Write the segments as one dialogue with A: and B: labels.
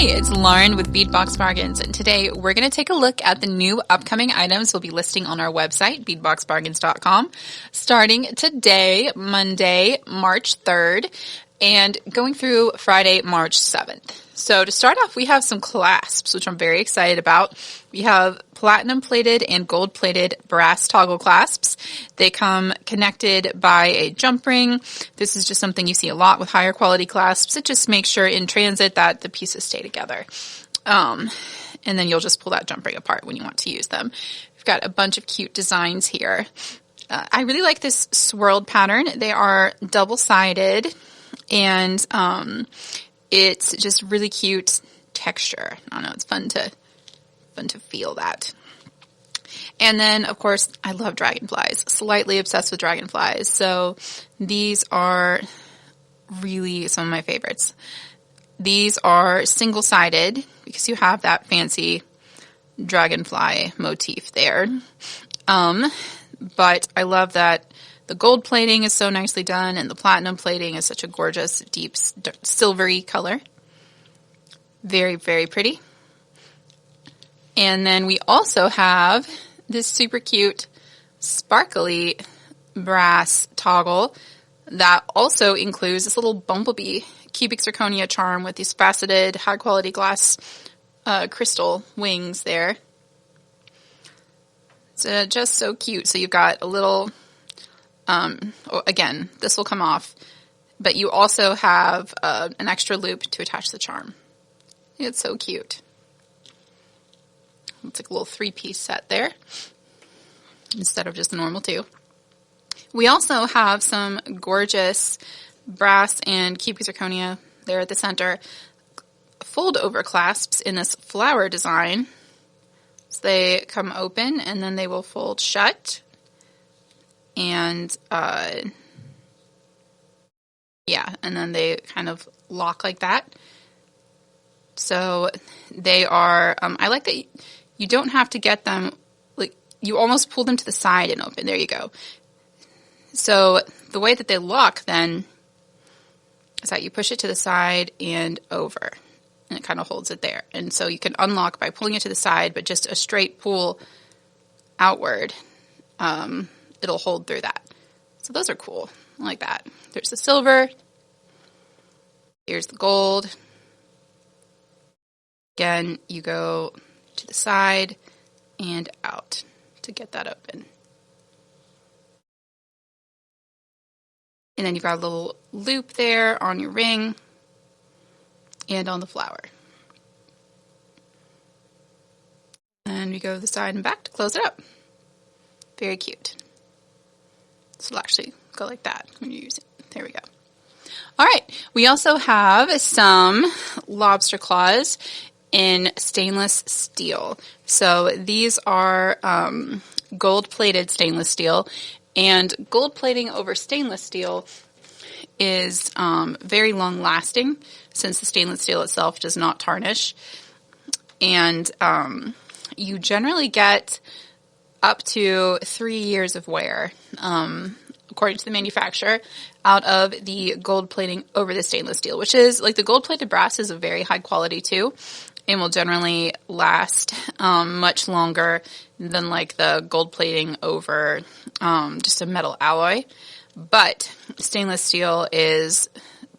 A: Hey, it's Lauren with Beadbox Bargains, and today we're going to take a look at the new upcoming items we'll be listing on our website, beadboxbargains.com, starting today, Monday, March 3rd, and going through Friday, March 7th. So to start off, we have some clasps, which I'm very excited about. We have platinum plated and gold plated brass toggle clasps. They come connected by a jump ring. This is just something you see a lot with higher quality clasps. It just makes sure in transit that the pieces stay together. And then you'll just pull that jump ring apart when you want to use them. We've got a bunch of cute designs here. I really like this swirled pattern. They are double-sided, and it's just really cute texture. I don't know, it's fun to feel that. And then, of course, I love dragonflies. Slightly obsessed with dragonflies. So these are really some of my favorites. These are single-sided because you have that fancy dragonfly motif there. But I love that the gold plating is so nicely done, and the platinum plating is such a gorgeous, deep, silvery color. Very, very pretty. And then we also have this super cute, sparkly brass toggle that also includes this little bumblebee cubic zirconia charm with these faceted, high-quality glass crystal wings there. It's just so cute. So you've got a little... again, this will come off, but you also have an extra loop to attach the charm. It's so cute. It's like a little three-piece set there instead of just the normal two. We also have some gorgeous brass and cubic zirconia there at the center fold-over clasps in this flower design. So they come open and then they will fold shut. And, and then they kind of lock like that. So they are, I like that you don't have to get them, like, you almost pull them to the side and open. There you go. So the way that they lock then is that you push it to the side and over, and it kind of holds it there. And so you can unlock by pulling it to the side, but just a straight pull outward, it'll hold through that. So those are cool. I like that. There's the silver. Here's the gold. Again, you go to the side and out to get that open. And then you've got a little loop there on your ring and on the flower. And we go to the side and back to close it up. Very cute. So it'll actually go like that when you use it. There we go. All right. We also have some lobster claws in stainless steel. So these are gold-plated stainless steel. And gold plating over stainless steel is very long-lasting since the stainless steel itself does not tarnish. And you generally get up to 3 years of wear, according to the manufacturer, out of the gold plating over the stainless steel, which is, like, the gold plated brass is a very high quality too, and will generally last much longer than, like, the gold plating over just a metal alloy. But stainless steel is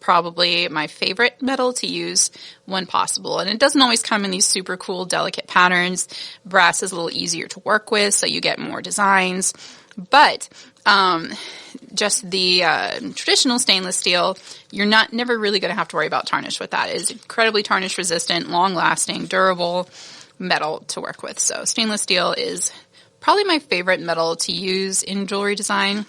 A: probably my favorite metal to use when possible. And it doesn't always come in these super cool, delicate patterns. Brass is a little easier to work with, so you get more designs. But just the traditional stainless steel, you're never really going to have to worry about tarnish with that. It is incredibly tarnish resistant, long-lasting, durable metal to work with. So stainless steel is probably my favorite metal to use in jewelry design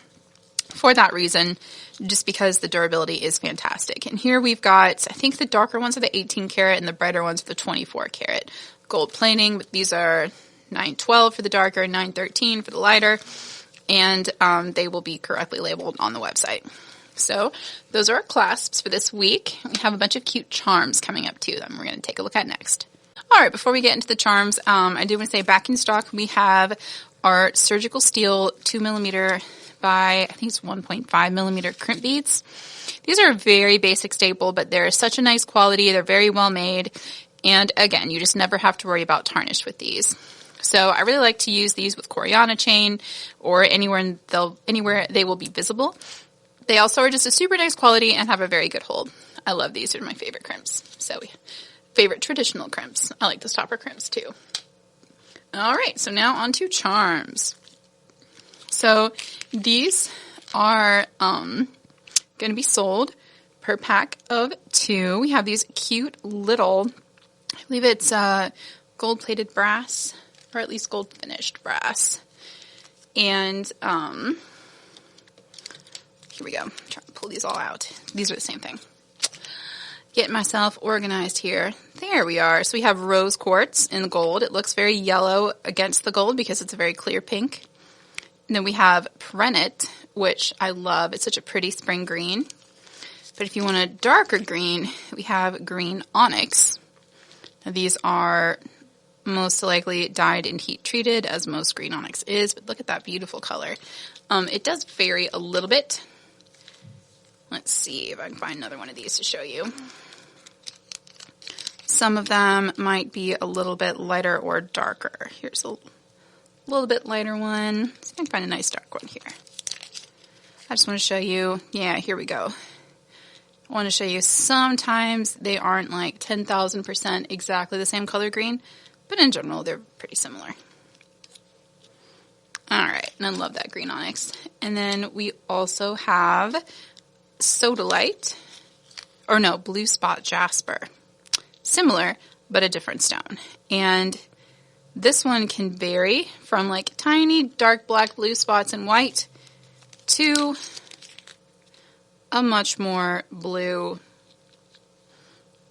A: for that reason, just because the durability is fantastic. And here we've got, I think the darker ones are the 18 karat and the brighter ones are the 24 karat gold plating. But these are 912 for the darker, 913 for the lighter, and they will be correctly labeled on the website. So those are our clasps for this week. We have a bunch of cute charms coming up too that we're going to take a look at next. All right, before we get into the charms, I do want to say back in stock we have our surgical steel 2mm by, I think it's 1.5 millimeter crimp beads. These are a very basic staple, but they're such a nice quality. They're very well made, And again, you just never have to worry about tarnish with these. So I really like to use these with Coriana chain or anywhere they will be visible. They also are just a super nice quality and have a very good hold. I love these. They're my favorite crimps. So favorite traditional crimps. I like the stopper crimps too. All right, so now on to charms. So these are going to be sold per pack of 2. We have these cute little, I believe it's gold-plated brass, or at least gold-finished brass. And here we go. I'm trying to pull these all out. These are the same thing. Get myself organized here. There we are. So we have rose quartz in gold. It looks very yellow against the gold because it's a very clear pink. And then we have Prennet, which I love. It's such a pretty spring green. But if you want a darker green, we have green onyx. Now these are most likely dyed and heat treated, as most green onyx is. But look at that beautiful color. It does vary a little bit. Let's see if I can find another one of these to show you. Some of them might be a little bit lighter or darker. Here's a little bit lighter one. See if I can find a nice dark one here. I just want to show you. Yeah, here we go. I want to show you sometimes they aren't like 10,000% exactly the same color green, but in general they're pretty similar. Alright, and I love that green onyx. And then we also have Sodalite, or no, Blue Spot Jasper. Similar, but a different stone. And this one can vary from like tiny dark black blue spots and white to a much more blue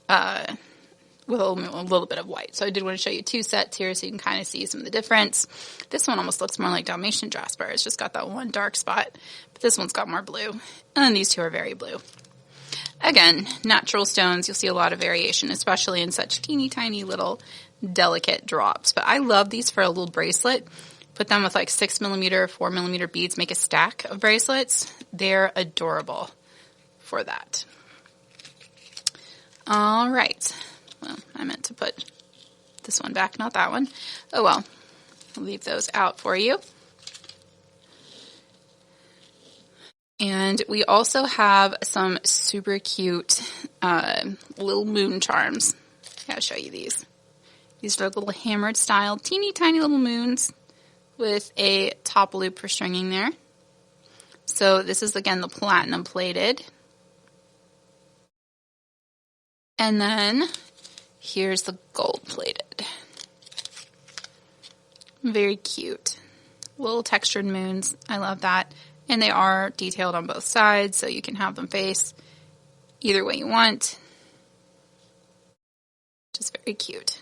A: with a little bit of white. So I did want to show you 2 sets here so you can kind of see some of the difference. This one almost looks more like Dalmatian Jasper. It's just got that one dark spot, but this one's got more blue. And then these 2 are very blue. Again, natural stones, you'll see a lot of variation, especially in such teeny tiny little delicate drops. But I love these for a little bracelet. Put them with like 6mm, 4mm beads, make a stack of bracelets. They're adorable for that. All right. Well, I meant to put this one back, not that one. Oh well, I'll leave those out for you. And we also have some super cute little moon charms. I gotta show you these. These are little hammered style, teeny tiny little moons with a top loop for stringing there. So this is again the platinum plated. And then here's the gold plated. Very cute. Little textured moons. I love that. And they are detailed on both sides, so you can have them face either way you want. Just very cute.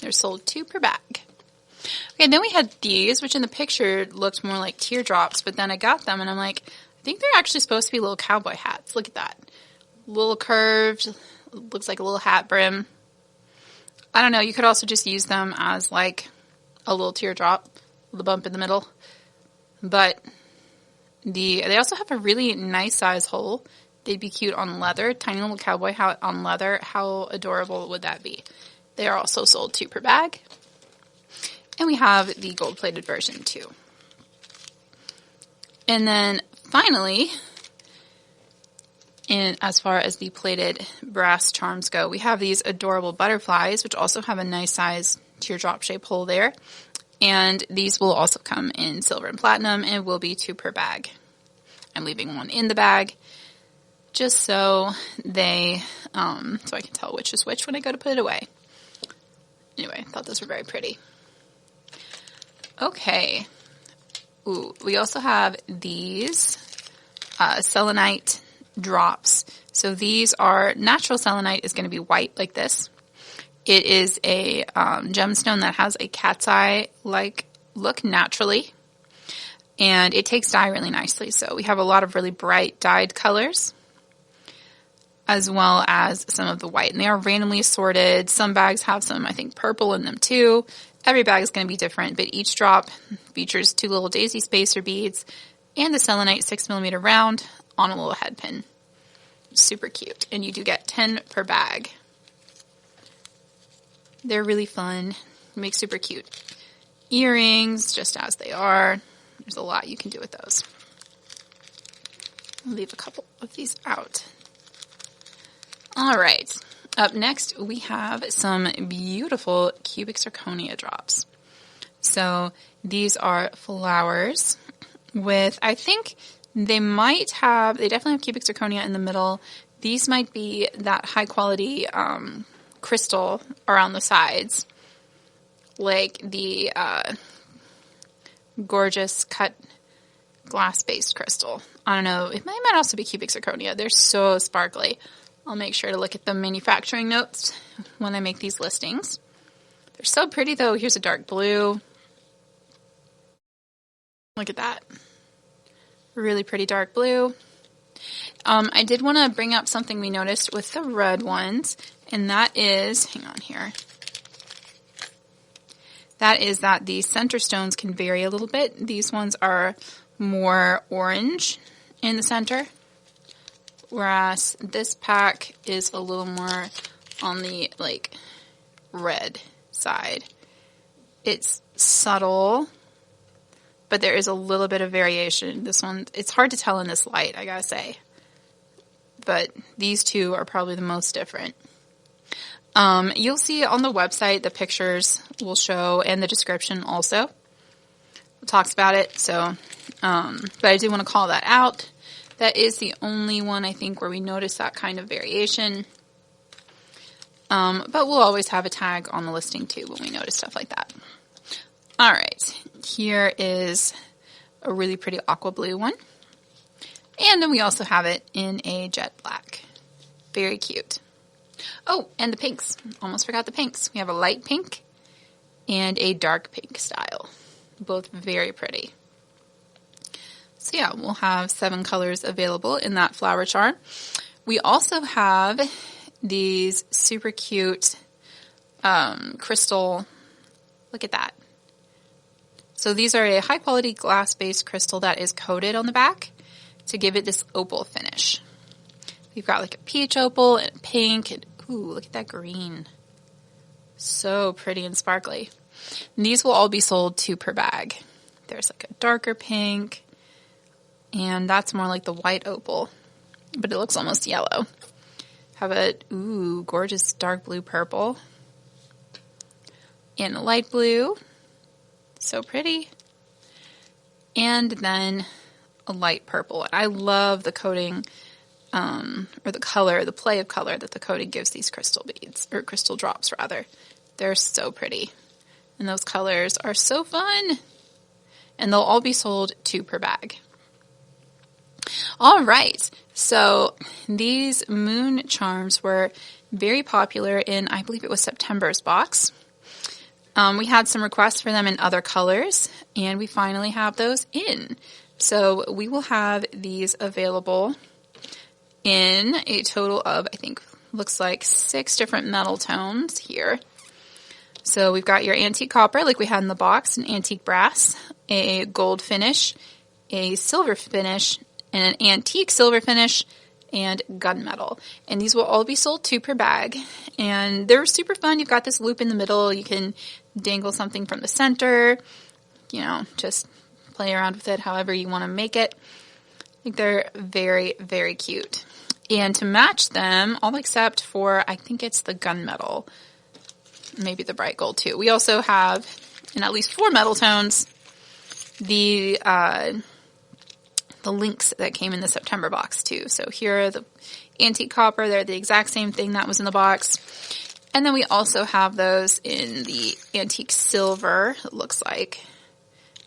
A: They're sold 2 per bag. Okay, then we had these, which in the picture looked more like teardrops, but then I got them and I'm like, I think they're actually supposed to be little cowboy hats. Look at that. Little curved, looks like a little hat brim. I don't know, you could also just use them as like a little teardrop with a bump in the middle. But they also have a really nice size hole. They'd be cute on leather. Tiny little cowboy hat on leather. How adorable would that be? They are also sold 2 per bag. And we have the gold-plated version too. And then finally, as far as the plated brass charms go, we have these adorable butterflies, which also have a nice size teardrop shape hole there. And these will also come in silver and platinum and will be 2 per bag. I'm leaving one in the bag just so so I can tell which is which when I go to put it away. Anyway, I thought those were very pretty. Okay. Ooh, we also have these selenite drops. So these are, natural selenite is going to be white like this. It is a gemstone that has a cat's eye-like look naturally. And it takes dye really nicely. So we have a lot of really bright dyed colors, as well as some of the white. And they are randomly assorted. Some bags have some, I think, purple in them too. Every bag is going to be different, but each drop features 2 little daisy spacer beads and the selenite 6mm round on a little head pin. Super cute. And you do get 10 per bag. They're really fun. Make super cute earrings just as they are. There's a lot you can do with those. I'll leave a couple of these out. All right. Up next, we have some beautiful cubic zirconia drops. So these are flowers with, I think they definitely have cubic zirconia in the middle. These might be that high quality crystal around the sides, like the gorgeous cut glass-based crystal. I don't know. It might also be cubic zirconia. They're so sparkly. I'll make sure to look at the manufacturing notes when I make these listings. They're so pretty, though. Here's a dark blue. Look at that. Really pretty dark blue. I did want to bring up something we noticed with the red ones, and that is, hang on here, that is that the center stones can vary a little bit. These ones are more orange in the center, whereas this pack is a little more on the, like, red side. It's subtle, but there is a little bit of variation. This one, it's hard to tell in this light, I gotta say. But these two are probably the most different. You'll see on the website, the pictures will show, and the description also. It talks about it, so, but I do want to call that out. That is the only one, I think, where we notice that kind of variation. But we'll always have a tag on the listing, too, when we notice stuff like that. All right, here is a really pretty aqua blue one. And then we also have it in a jet black. Very cute. Oh, and the pinks. Almost forgot the pinks. We have a light pink and a dark pink style. Both very pretty. So yeah, we'll have 7 colors available in that flower charm. We also have these super cute crystal. Look at that. So these are a high quality glass-based crystal that is coated on the back to give it this opal finish. We've got like a peach opal and pink, and ooh, look at that green. So pretty and sparkly. And these will all be sold 2 per bag. There's like a darker pink, and that's more like the white opal, but it looks almost yellow. Have a, ooh, gorgeous dark blue purple, and a light blue. So pretty. And then a light purple. And I love the coating, or the color, the play of color that the coating gives these crystal beads, or crystal drops rather. They're so pretty. And those colors are so fun. And they'll all be sold 2 per bag. All right. So these moon charms were very popular in, I believe it was September's box. We had some requests for them in other colors, and we finally have those in. So we will have these available in a total of, I think, looks like 6 different metal tones here. So we've got your antique copper, like we had in the box, an antique brass, a gold finish, a silver finish, and an antique silver finish, and gunmetal. And these will all be sold 2 per bag. And they're super fun. You've got this loop in the middle. You can dangle something from the center, you know, just play around with it however you want to make it. I think they're very, very cute. And to match them, all except for, I think it's the gunmetal, maybe the bright gold too. We also have, in at least 4 metal tones, the links that came in the September box too. So here are the antique copper. They're the exact same thing that was in the box. And then we also have those in the antique silver, it looks like,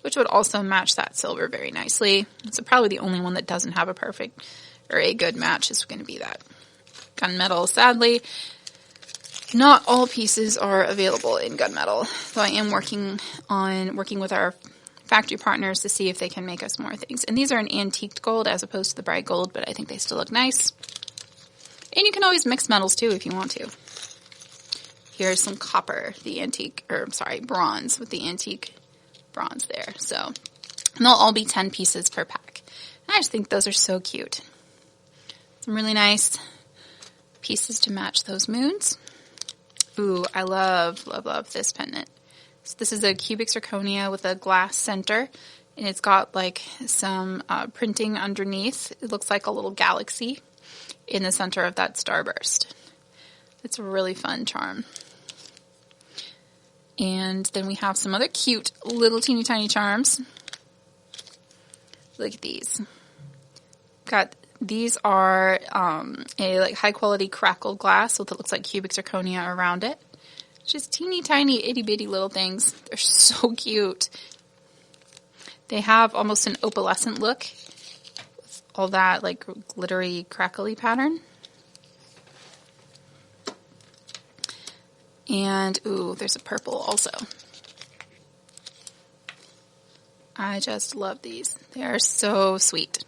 A: which would also match that silver very nicely. So probably the only one that doesn't have a perfect or a good match is going to be that gunmetal. Sadly, not all pieces are available in gunmetal. So I am working with our factory partners to see if they can make us more things. And these are an antiqued gold as opposed to the bright gold, but I think they still look nice. And you can always mix metals too if you want to. Here's some copper, bronze with the antique bronze there. So, and they'll all be 10 pieces per pack. And I just think those are so cute. Some really nice pieces to match those moons. Ooh, I love, love, love this pendant. So this is a cubic zirconia with a glass center, and it's got like some printing underneath. It looks like a little galaxy in the center of that starburst. It's a really fun charm. And then we have some other cute little teeny tiny charms. Look at these. These are a like high quality crackled glass with what looks like cubic zirconia around it. Just teeny tiny itty bitty little things. They're so cute. They have almost an opalescent look with all that like glittery crackly pattern. And ooh, there's a purple also. I just love these. They are so sweet.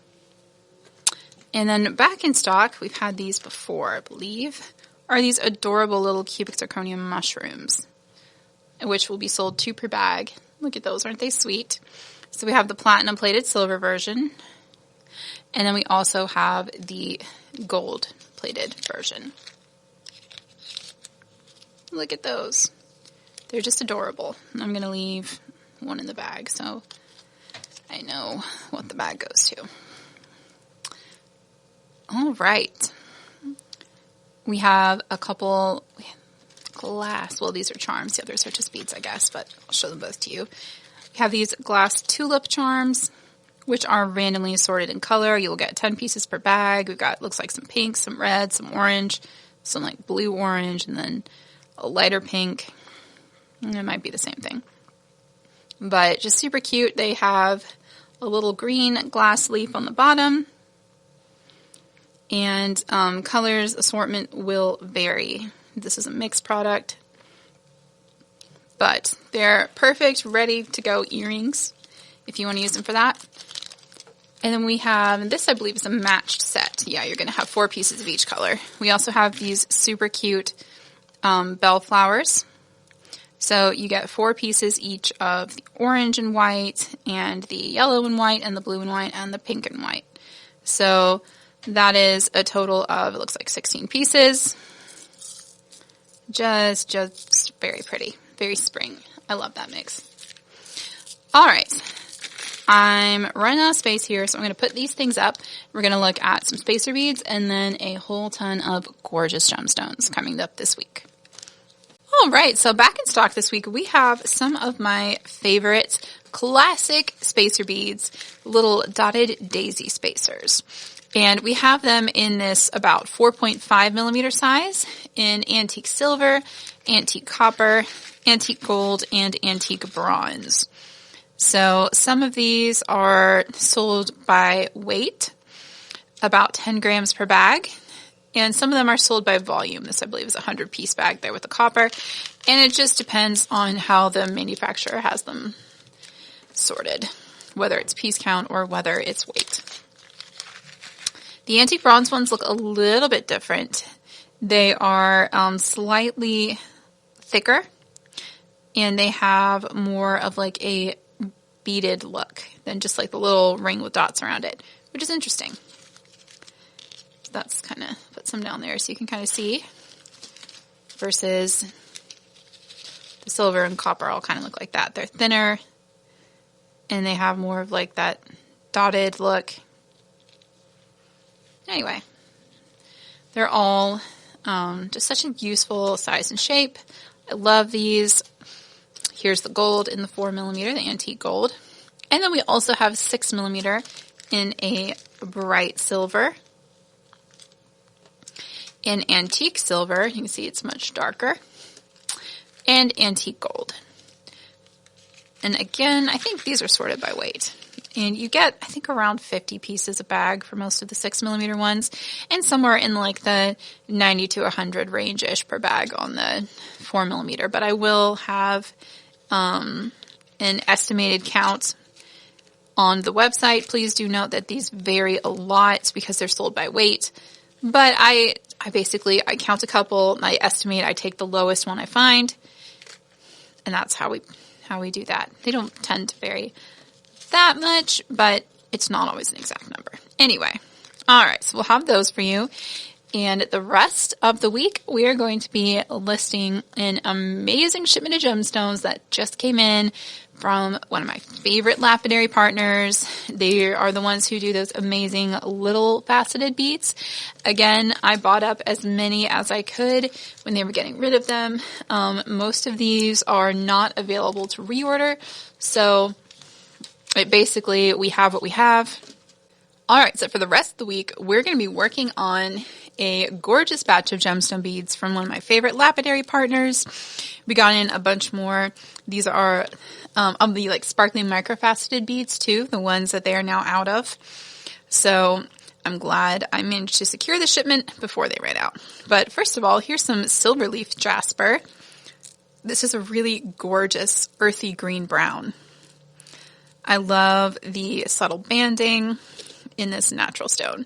A: And then back in stock, we've had these before, I believe, are these adorable little cubic zirconia mushrooms, which will be sold 2 per bag. Look at those, aren't they sweet? So we have the platinum plated silver version, and then we also have the gold plated version. Look at those. They're just adorable. I'm going to leave one in the bag so I know what the bag goes to. All right. We have a couple glass, well, these are charms. The others are just beads, I guess, but I'll show them both to you. We have these glass tulip charms, which are randomly assorted in color. You'll get 10 pieces per bag. We've got, looks like some pink, some red, some orange, some like blue orange, and then a lighter pink. And it might be the same thing. But just super cute. They have a little green glass leaf on the bottom. And colors assortment will vary. This is a mixed product. But they're perfect, ready to go earrings if you want to use them for that. And then we have, and this I believe is a matched set. Yeah, you're going to have 4 pieces of each color. We also have these super cute bellflowers. So you get 4 pieces each of the orange and white, and the yellow and white, and the blue and white, and the pink and white. So that is a total of, it looks like 16 pieces. Just very pretty. Very spring. I love that mix. All right. I'm running out of space here, so I'm going to put these things up. We're going to look at some spacer beads and then a whole ton of gorgeous gemstones coming up this week. All right, so back in stock this week, we have some of my favorite classic spacer beads, little dotted daisy spacers. And we have them in this about 4.5 millimeter size in antique silver, antique copper, antique gold, and antique bronze. So some of these are sold by weight, about 10 grams per bag. And some of them are sold by volume. This, I believe, is a 100-piece bag there with the copper. And it just depends on how the manufacturer has them sorted, whether it's piece count or whether it's weight. The antique bronze ones look a little bit different. They are slightly thicker, and they have more of like a beaded look than just like the little ring with dots around it, which is interesting. That's kind of, put some down there so you can kind of see, versus the silver and copper all kind of look like that. They're thinner, and they have more of like that dotted look. Anyway, they're all just such a useful size and shape. I love these. Here's the gold in the 4 millimeter, the antique gold. And then we also have 6 millimeter in a bright silver. In antique silver, you can see it's much darker. And antique gold. And again, I think these are sorted by weight. And you get, I think, around 50 pieces a bag for most of the 6 millimeter ones. And somewhere in like the 90 to 100 range-ish per bag on the 4 millimeter. But I will have an estimated count on the website. Please do note that these vary a lot because they're sold by weight. But I count a couple, I estimate, I take the lowest one I find, and that's how we do that. They don't tend to vary that much, but it's not always an exact number. Anyway, all right, so we'll have those for you. And the rest of the week, we are going to be listing an amazing shipment of gemstones that just came in from one of my favorite lapidary partners. They are the ones who do those amazing little faceted beads. Again, I bought up as many as I could when they were getting rid of them. Most of these are not available to reorder, so basically we have what we have. All right, so for the rest of the week, we're going to be working on a gorgeous batch of gemstone beads from one of my favorite lapidary partners. We got in a bunch more. These are of the like sparkling microfaceted beads too, the ones that they are now out of. So I'm glad I managed to secure the shipment before they ran out. But first of all, here's some silver leaf jasper. This is a really gorgeous earthy green brown. I love the subtle banding in this natural stone.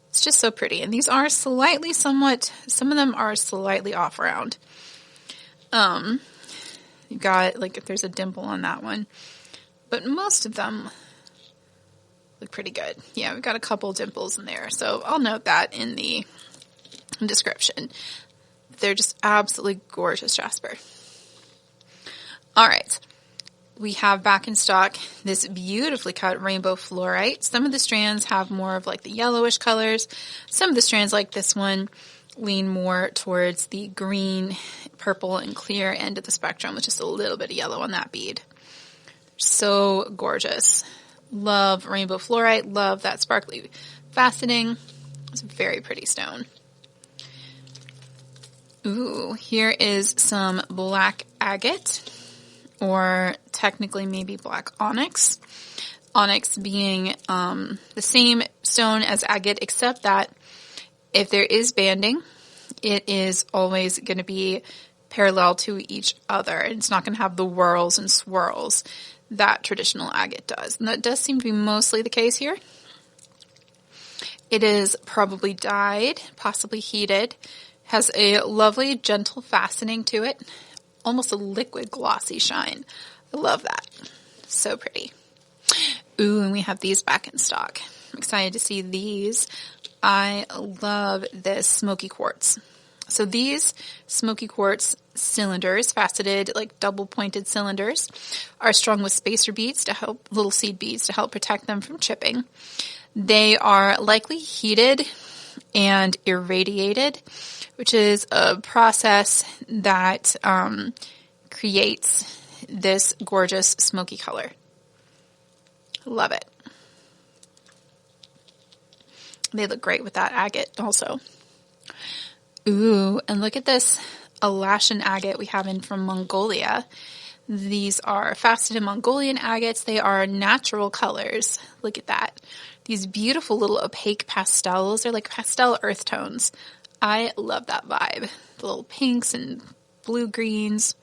A: It's just so pretty. And these are some of them are slightly off round. You've got, like, if there's a dimple on that one. But most of them look pretty good. Yeah, we've got a couple dimples in there. So I'll note that in the description. They're just absolutely gorgeous jasper. All right. We have back in stock this beautifully cut rainbow fluorite. Some of the strands have more of like the yellowish colors. Some of the strands like this one lean more towards the green, purple, and clear end of the spectrum with just a little bit of yellow on that bead. So gorgeous. Love rainbow fluorite. Love that sparkly faceting. It's a very pretty stone. Ooh, here is some black agate, or technically maybe black onyx. Onyx being the same stone as agate, except that if there is banding, it is always going to be parallel to each other. It's not going to have the whirls and swirls that traditional agate does. And that does seem to be mostly the case here. It is probably dyed, possibly heated, has a lovely gentle faceting to it. Almost a liquid glossy shine. I love that. So pretty. Ooh, and we have these back in stock. I'm excited to see these. I love this smoky quartz. So these smoky quartz cylinders, faceted like double pointed cylinders, are strung with spacer beads to help, little seed beads to help protect them from chipping. They are likely heated and irradiated, which is a process that creates this gorgeous smoky color. Love it. They look great with that agate also. Ooh, and look at this Alaskan agate we have in from Mongolia. These are faceted Mongolian agates. They are natural colors. Look at that. These beautiful little opaque pastels. They're like pastel earth tones. I love that vibe. The little pinks and blue greens.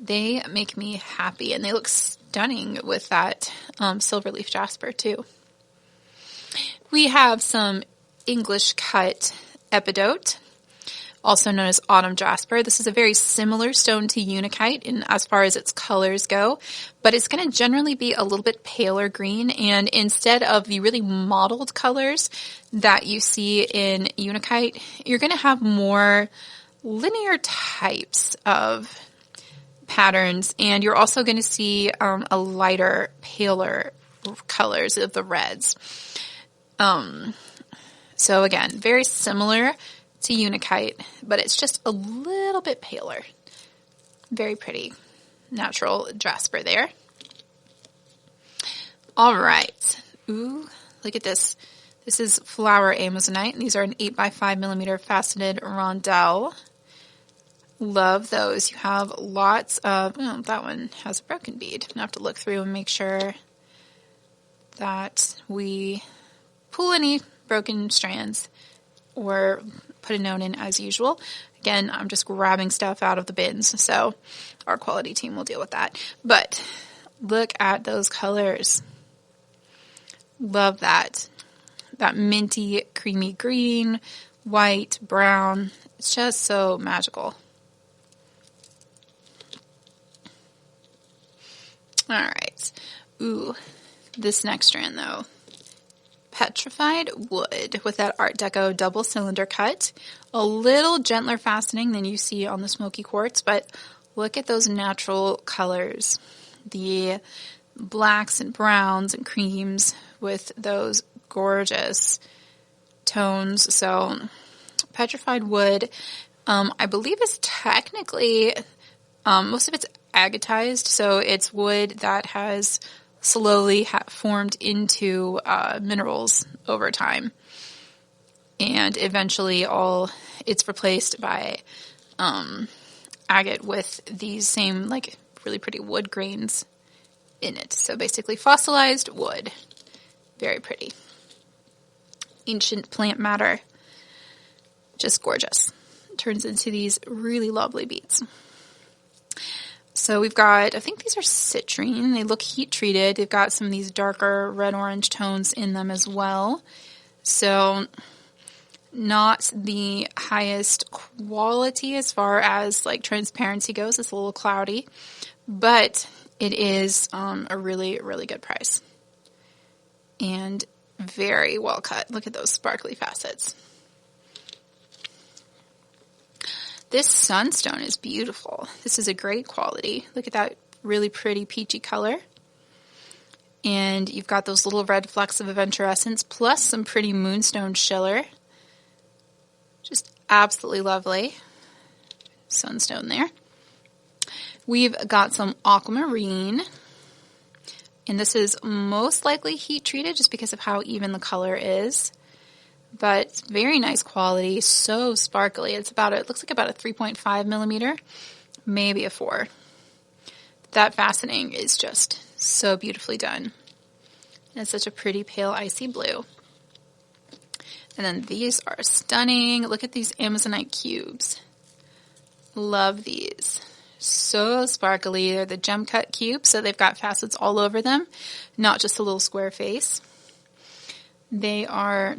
A: They make me happy, and they look stunning with that silver leaf jasper too. We have some English cut epidote, also known as autumn jasper. This is a very similar stone to unakite in as far as its colors go, but it's going to generally be a little bit paler green, and instead of the really mottled colors that you see in unakite, you're going to have more linear types of patterns, and you're also going to see a lighter, paler colors of the reds. So again, very similar to unakite, but it's just a little bit paler. Very pretty natural jasper there. All right. Ooh, look at this. This is flower amazonite, and these are an 8x5mm faceted rondelle. Love those. You have lots of, oh, that one has a broken bead. I'm going to have to look through and make sure that we pull any broken strands or put a note in as usual. Again, I'm just grabbing stuff out of the bins, so our quality team will deal with that. But look at those colors. Love that. That minty, creamy green, white, brown. It's just so magical. All right. Ooh, this next strand though. petrified wood with that Art Deco double cylinder cut. A little gentler fastening than you see on the smoky quartz, but look at those natural colors. The blacks and browns and creams with those gorgeous tones. So petrified wood, I believe is technically, most of it's agatized, so it's wood that has slowly formed into minerals over time. And eventually it's replaced by agate with these same like really pretty wood grains in it. So basically fossilized wood. Very pretty. Ancient plant matter. Just gorgeous. Turns into these really lovely beads. So we've got, I think these are citrine. They look heat treated. They've got some of these darker red-orange tones in them as well. So not the highest quality as far as like transparency goes. It's a little cloudy, but it is a really, really good price. And very well cut. Look at those sparkly facets. This sunstone is beautiful. This is a great quality. Look at that really pretty peachy color. And you've got those little red flecks of aventurescence plus some pretty moonstone schiller. Just absolutely lovely. Sunstone there. We've got some aquamarine. And this is most likely heat treated just because of how even the color is. But very nice quality, so sparkly. It looks like about a 3.5 millimeter, maybe a 4. That fastening is just so beautifully done. And it's such a pretty pale icy blue. And then these are stunning. Look at these Amazonite cubes. Love these. So sparkly. They're the gem cut cubes, so they've got facets all over them, not just a little square face. They are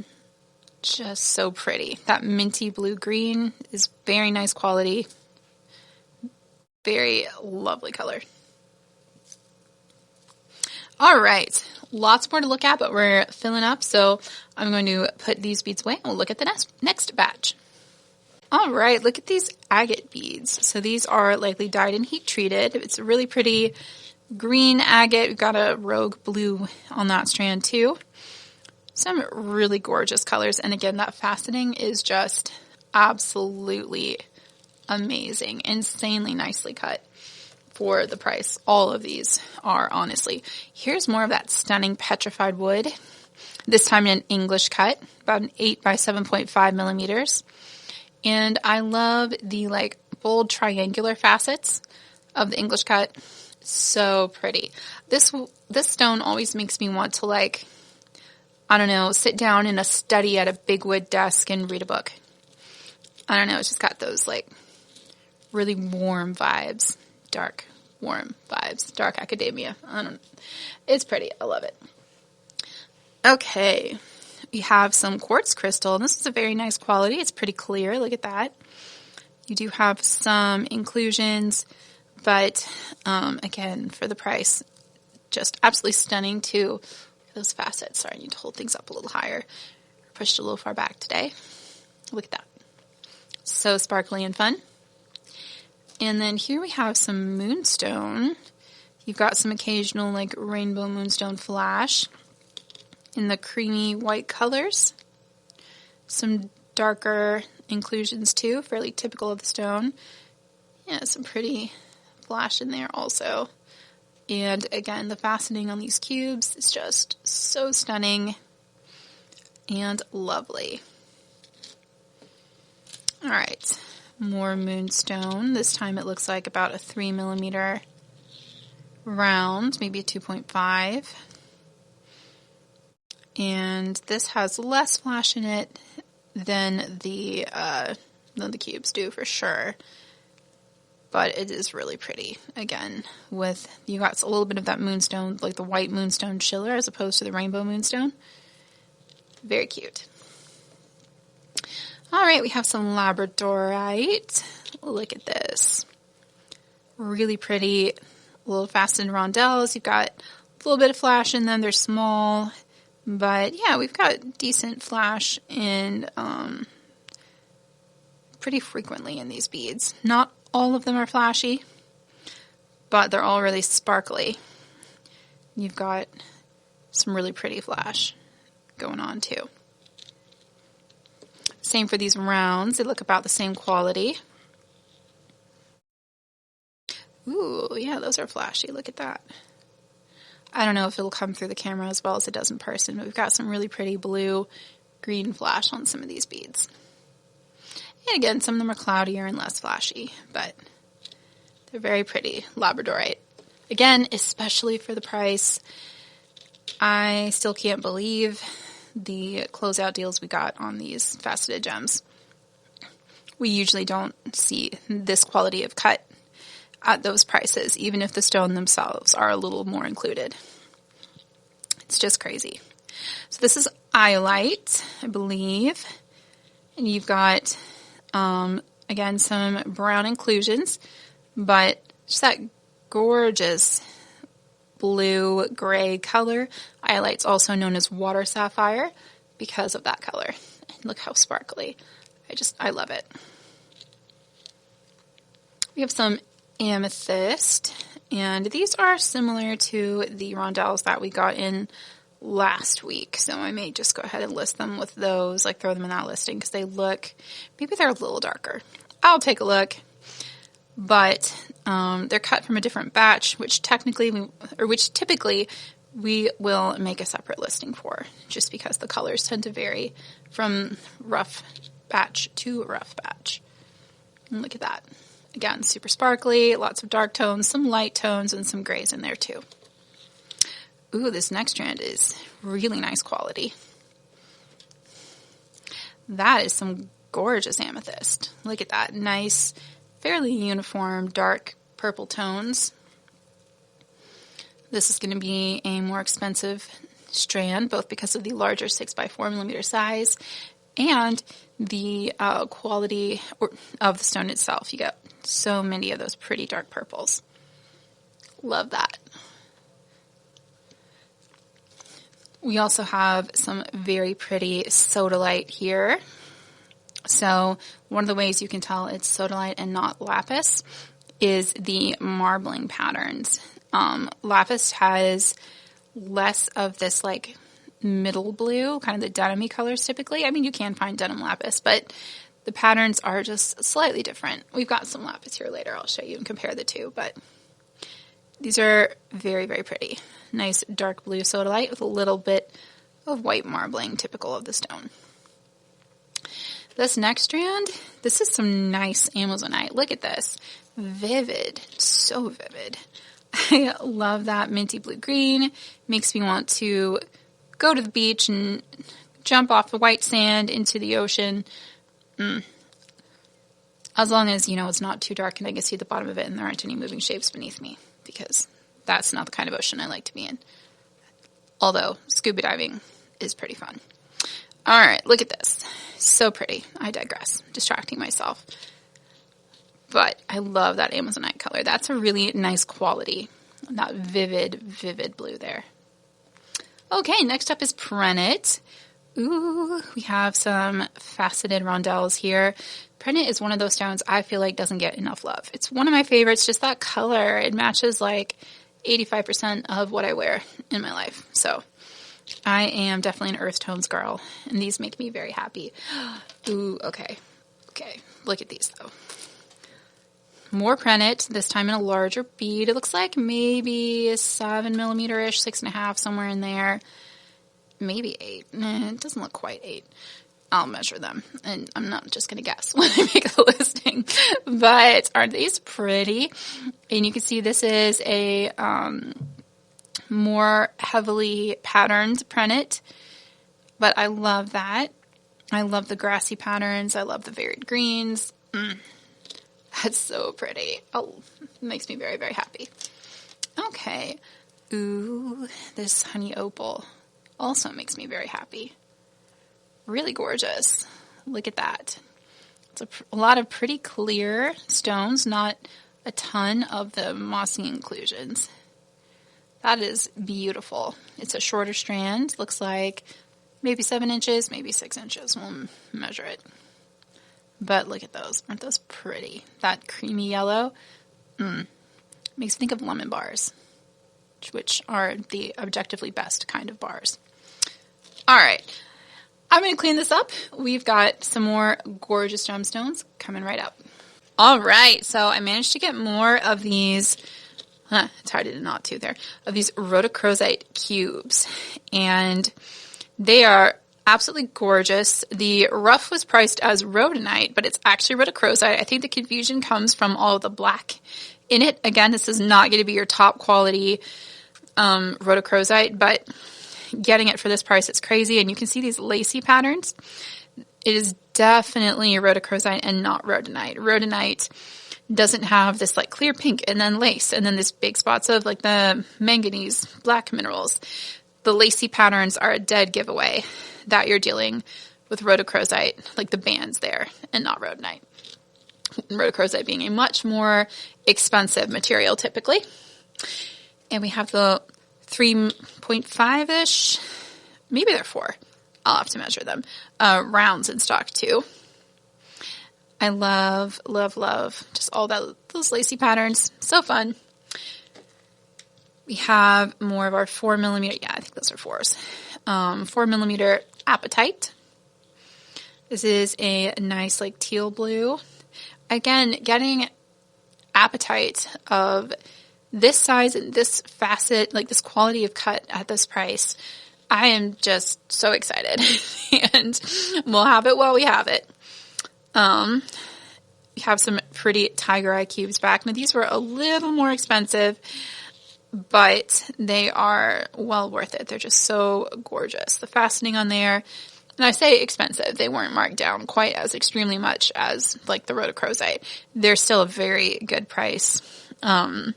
A: just so pretty. That minty blue green is very nice quality. Very lovely color. All right, lots more to look at, but we're filling up, so I'm going to put these beads away and we'll look at the next batch. All right, look at these agate beads. So these are likely dyed and heat treated. It's a really pretty green agate. We've got a rogue blue on that strand too. Some really gorgeous colors. And again, that faceting is just absolutely amazing. Insanely nicely cut for the price. All of these are, honestly. Here's more of that stunning petrified wood. This time in an English cut, about an 8 by 7.5 millimeters. And I love the like bold triangular facets of the English cut. So pretty. This stone always makes me want to like, I don't know, sit down in a study at a big wood desk and read a book. I don't know, it's just got those like really warm vibes. Dark, warm vibes. Dark academia. It's pretty. I love it. Okay. We have some quartz crystal, and this is a very nice quality. It's pretty clear. Look at that. You do have some inclusions, but again, for the price, just absolutely stunning too. Those facets. Sorry, I need to hold things up a little higher. Pushed a little far back today. Look at that. So sparkly and fun. And then here we have some moonstone. You've got some occasional like rainbow moonstone flash in the creamy white colors. Some darker inclusions too, fairly typical of the stone. Yeah, some pretty flash in there also. And again, the faceting on these cubes is just so stunning and lovely. All right, more moonstone. This time it looks like about a 3 millimeter round, maybe a 2.5. And this has less flash in it than the cubes do for sure. But it is really pretty. Again, with you got a little bit of that moonstone, like the white moonstone schiller as opposed to the rainbow moonstone. Very cute. All right, we have some labradorite. Look at this. Really pretty little faceted rondelles. You've got a little bit of flash in them. They're small, But yeah, we've got decent flash and pretty frequently in these beads. Not all of them are flashy, but they're all really sparkly. You've got some really pretty flash going on too. Same for these rounds. They look about the same quality. Ooh, yeah, those are flashy. Look at that. I don't know if it'll come through the camera as well as it does in person, but we've got some really pretty blue, green flash on some of these beads. And again, some of them are cloudier and less flashy, but they're very pretty. Labradorite. Again, especially for the price, I still can't believe the closeout deals we got on these faceted gems. We usually don't see this quality of cut at those prices, even if the stone themselves are a little more included. It's just crazy. So this is iolite, I believe. And you've got, again, some brown inclusions, but just that gorgeous blue-gray color. Iolite's also known as water sapphire because of that color. And look how sparkly. I love it. We have some amethyst, and these are similar to the rondelles that we got in last week, so I may just go ahead and list them with those, like throw them in that listing, because they look, maybe they're a little darker. I'll take a look, but they're cut from a different batch, which typically we will make a separate listing for, just because the colors tend to vary from rough batch to rough batch. And look at that. Again, super sparkly, lots of dark tones, some light tones, and some grays in there too. Ooh, this next strand is really nice quality. That is some gorgeous amethyst. Look at that. Nice, fairly uniform, dark purple tones. This is going to be a more expensive strand, both because of the larger 6x4mm size and the quality of the stone itself. You get so many of those pretty dark purples. Love that. We also have some very pretty sodalite here. So one of the ways you can tell it's sodalite and not lapis is the marbling patterns. Lapis has less of this like middle blue, kind of the denim-y colors typically. I mean, you can find denim lapis, but the patterns are just slightly different. We've got some lapis here later. I'll show you and compare the two, but these are very, very pretty. Nice dark blue sodalite with a little bit of white marbling, typical of the stone. This next strand, this is some nice Amazonite. Look at this. Vivid. So vivid. I love that minty blue-green. Makes me want to go to the beach and jump off the white sand into the ocean. As long as, it's not too dark and I can see the bottom of it and there aren't any moving shapes beneath me, because that's not the kind of ocean I like to be in. Although scuba diving is pretty fun. All right, look at this. So pretty. I digress. Distracting myself. But I love that Amazonite color. That's a really nice quality. That vivid, vivid blue there. Okay, next up is Prennet. Ooh, we have some faceted rondelles here. Prennet is one of those stones I feel like doesn't get enough love. It's one of my favorites, just that color. It matches like 85% of what I wear in my life. So I am definitely an earth tones girl, and these make me very happy. Ooh, okay. Okay, look at these though. More Prennet, this time in a larger bead. It looks like maybe 7mm-ish, 6.5, somewhere in there. Maybe 8. It doesn't look quite 8. I'll measure them, and I'm not just going to guess when I make the listing. But aren't these pretty? And you can see this is a more heavily patterned Prennet, but I love that. I love the grassy patterns. I love the varied greens. That's so pretty. Oh, it makes me very, very happy. Okay. Ooh, this honey opal also makes me very happy. Really gorgeous. Look at that. It's a lot of pretty clear stones, not a ton of the mossy inclusions. That is beautiful. It's a shorter strand. Looks like maybe 7 inches, maybe 6 inches. We'll measure it. But look at those. Aren't those pretty? That creamy yellow. Makes me think of lemon bars, which are the objectively best kind of bars. All right. I'm going to clean this up. We've got some more gorgeous gemstones coming right up. All right. So I managed to get more of these. It's hard to knot too there. Of these rhodochrosite cubes. And they are absolutely gorgeous. The rough was priced as rhodonite, but it's actually rhodochrosite. I think the confusion comes from all of the black in it. Again, this is not going to be your top quality rhodochrosite, but getting it for this price, it's crazy. And you can see these lacy patterns. It is definitely rhodochrosite and not rhodonite. Rhodonite doesn't have this like clear pink and then lace and then this big spots of like the manganese black minerals. The lacy patterns are a dead giveaway that you're dealing with rhodochrosite, like the bands there, and not rhodonite. Rhodochrosite being a much more expensive material typically. And we have the 3.5-ish, maybe they're 4. I'll have to measure them. Rounds in stock too. I love, love, love just all those lacy patterns. So fun. We have more of our 4mm. Yeah, I think those are 4s. 4mm apatite. This is a nice like teal blue. Again, getting apatite of this size and this facet, like this quality of cut at this price, I am just so excited. And we'll have it while we have it. We have some pretty tiger eye cubes back. Now these were a little more expensive, but they are well worth it. They're just so gorgeous. The faceting on there, and I say expensive, they weren't marked down quite as extremely much as like the rhodochrosite. They're still a very good price. I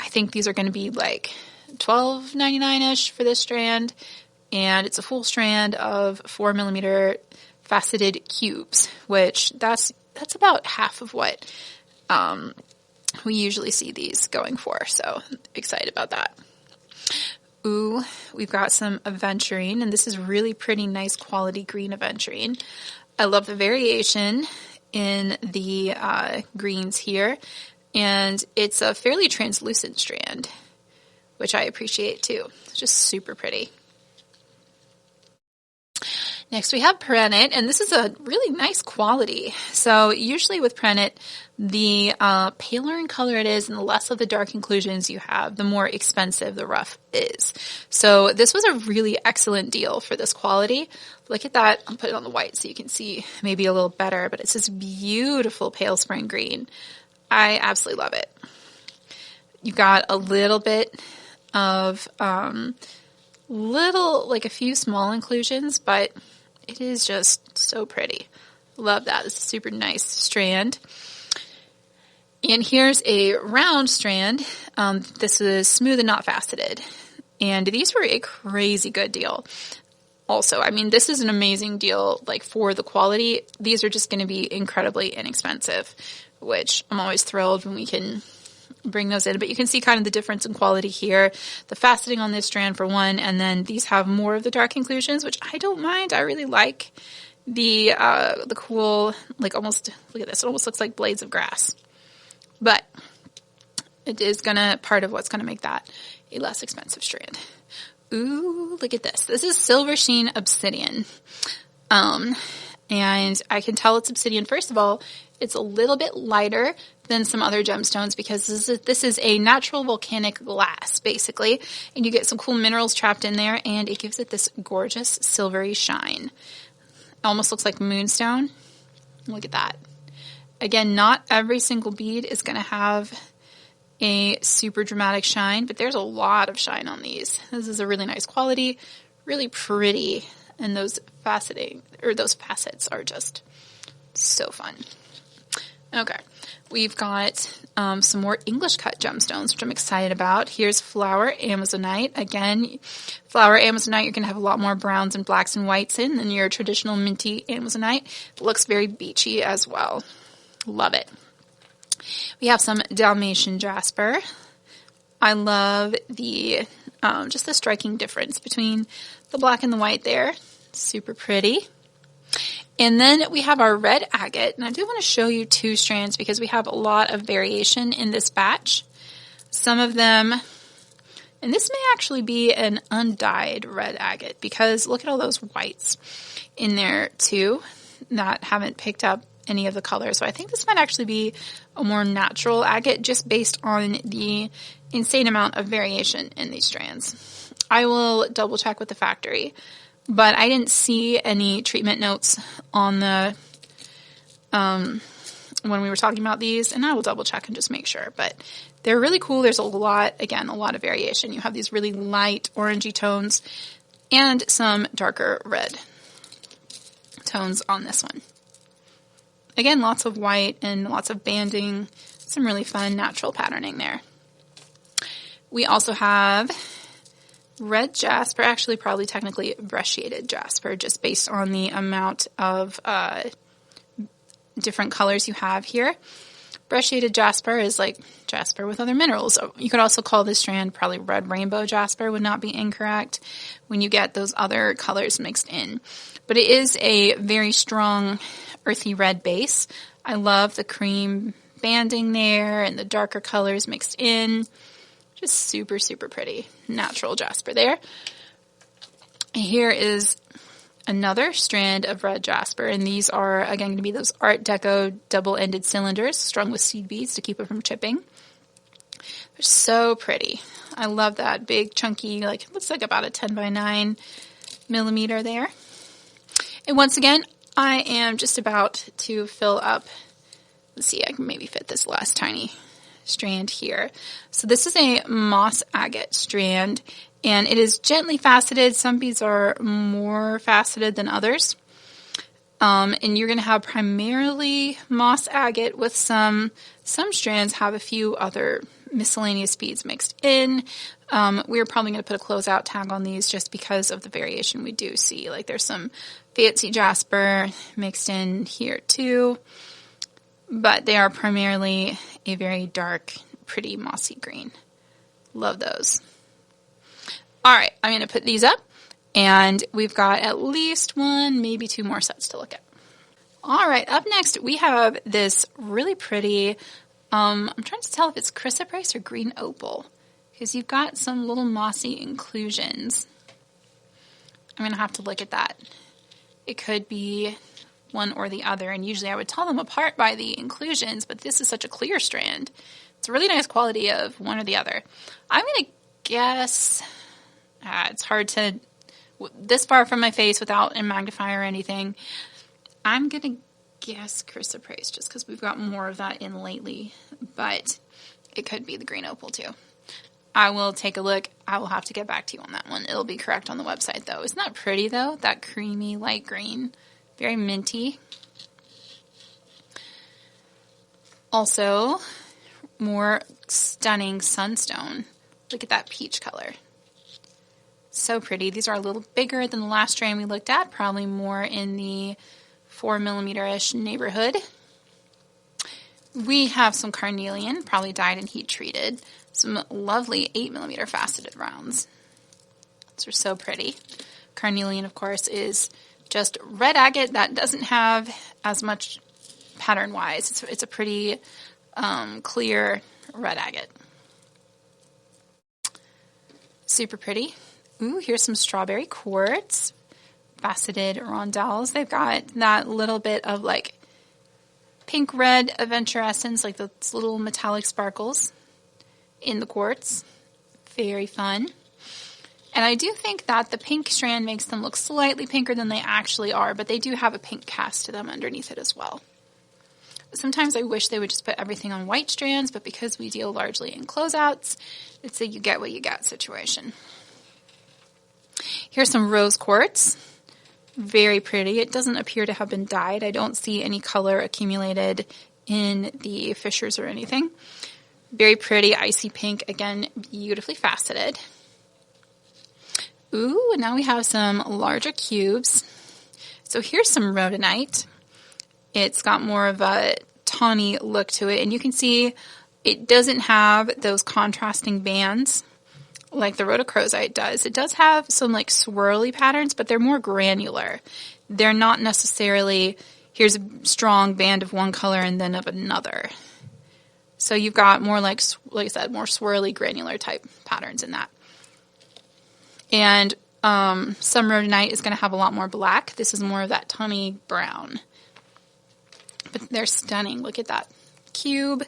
A: think these are going to be like $12.99-ish for this strand, and it's a full strand of 4mm faceted cubes, which that's about half of what we usually see these going for. So excited about that. Ooh, we've got some aventurine, and this is really pretty nice quality green aventurine. I love the variation in the greens here, and it's a fairly translucent strand, which I appreciate too. It's just super pretty. Next we have perenniate, and this is a really nice quality. So usually with perenniate, the paler in color it is and the less of the dark inclusions you have, the more expensive the rough is. So this was a really excellent deal for this quality. Look at that. I'll put it on the white so you can see maybe a little better, but it's this beautiful pale spring green. I absolutely love it. You've got a little bit of like a few small inclusions, but it is just so pretty. Love that. It's a super nice strand. And here's a round strand. This is smooth and not faceted. And these were a crazy good deal. Also, I mean, this is an amazing deal, like for the quality. These are just going to be incredibly inexpensive, which I'm always thrilled when we can bring those in. But you can see kind of the difference in quality here. The faceting on this strand for one, and then these have more of the dark inclusions, which I don't mind. I really like the cool, like almost, look at this, it almost looks like blades of grass. But it is part of what's gonna make that a less expensive strand. Ooh, look at this. This is silver sheen obsidian. And I can tell it's obsidian. First of all, it's a little bit lighter than some other gemstones because this is a natural volcanic glass, basically. And you get some cool minerals trapped in there, and it gives it this gorgeous silvery shine. It almost looks like moonstone. Look at that. Again, not every single bead is going to have a super dramatic shine, but there's a lot of shine on these. This is a really nice quality, really pretty, and those facets are just so fun. Okay, we've got some more English cut gemstones, which I'm excited about. Here's flower amazonite. Again, flower amazonite, you're going to have a lot more browns and blacks and whites in than your traditional minty amazonite. It looks very beachy as well. Love it. We have some Dalmatian jasper. I love the just the striking difference between the black and the white there. Super pretty. And then we have our red agate, and I do want to show you 2 strands because we have a lot of variation in this batch. Some of them, and this may actually be an undyed red agate because look at all those whites in there too that haven't picked up any of the color. So I think this might actually be a more natural agate just based on the insane amount of variation in these strands. I will double check with the factory, but I didn't see any treatment notes on the when we were talking about these, and I will double check and just make sure. But they're really cool. There's a lot, again, a lot of variation. You have these really light orangey tones and some darker red tones on this one. Again, lots of white and lots of banding, some really fun natural patterning there. We also have red jasper, actually probably technically brush-shaded jasper, just based on the amount of different colors you have here. Brush-shaded jasper is like jasper with other minerals. You could also call this strand probably red rainbow jasper, would not be incorrect when you get those other colors mixed in. But it is a very strong earthy red base. I love the cream banding there and the darker colors mixed in. Just super, super pretty. Natural jasper there. Here is another strand of red jasper, and these are, again, going to be those Art Deco double-ended cylinders strung with seed beads to keep it from chipping. They're so pretty. I love that big, chunky, like, it looks like about a 10 by 9 millimeter there. And once again, I am just about to fill up. Let's see, I can maybe fit this last tiny strand here. So this is a moss agate strand, and it is gently faceted. Some beads are more faceted than others. And you're going to have primarily moss agate with some strands have a few other miscellaneous beads mixed in. We're probably going to put a closeout tag on these just because of the variation we do see. Like there's some fancy jasper mixed in here too. But they are primarily a very dark, pretty mossy green. Love those. All right, I'm going to put these up, and we've got at least 1, maybe 2 more sets to look at. All right, up next we have this really pretty, I'm trying to tell if it's chrysoprase or green opal, because you've got some little mossy inclusions. I'm going to have to look at that. It could be one or the other, and usually I would tell them apart by the inclusions, but this is such a clear strand. It's a really nice quality of one or the other. I'm going to guess, it's hard to, this far from my face without a magnifier or anything, I'm going to guess chrysoprase just because we've got more of that in lately, but it could be the green opal too. I will take a look. I will have to get back to you on that one. It'll be correct on the website though. Isn't that pretty though? That creamy light green. Very minty. Also, more stunning sunstone. Look at that peach color. So pretty. These are a little bigger than the last strand we looked at, probably more in the 4 millimeter-ish neighborhood. We have some carnelian, probably dyed and heat treated. Some lovely 8 millimeter faceted rounds. These are so pretty. Carnelian, of course, is just red agate that doesn't have as much pattern-wise. It's a pretty clear red agate. Super pretty. Ooh, here's some strawberry quartz, faceted rondelles. They've got that little bit of like pink-red aventurescence, like those little metallic sparkles in the quartz. Very fun. And I do think that the pink strand makes them look slightly pinker than they actually are, but they do have a pink cast to them underneath it as well. Sometimes I wish they would just put everything on white strands, but because we deal largely in closeouts, it's a you get what you get situation. Here's some rose quartz. Very pretty. It doesn't appear to have been dyed. I don't see any color accumulated in the fissures or anything. Very pretty, icy pink. Again, beautifully faceted. Ooh, now we have some larger cubes. So here's some rhodonite. It's got more of a tawny look to it, and you can see it doesn't have those contrasting bands like the rhodochrosite does. It does have some like swirly patterns, but they're more granular. They're not necessarily, here's a strong band of one color and then of another. So you've got more like I said, more swirly, granular type patterns in that. And some rhodonite is going to have a lot more black. This is more of that tawny brown. But they're stunning. Look at that cube.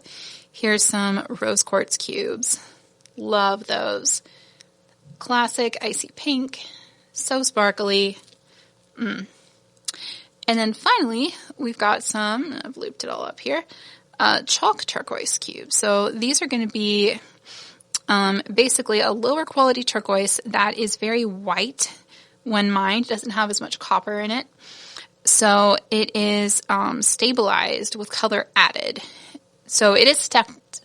A: Here's some rose quartz cubes. Love those. Classic icy pink. So sparkly. And then finally, we've got some, I've looped it all up here, chalk turquoise cubes. So these are going to be basically a lower quality turquoise that is very white when mined. It doesn't have as much copper in it. So it is stabilized with color added. So it is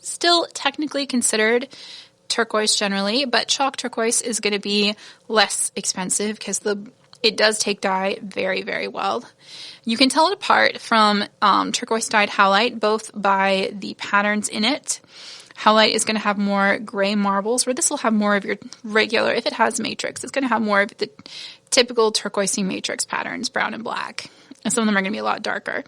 A: still technically considered turquoise generally, but chalk turquoise is going to be less expensive because it does take dye very, very well. You can tell it apart from turquoise dyed howlite, both by the patterns in it. Howlite is going to have more gray marbles, where this will have more of your regular, if it has matrix, it's going to have more of the typical turquoisey matrix patterns, brown and black. And some of them are going to be a lot darker.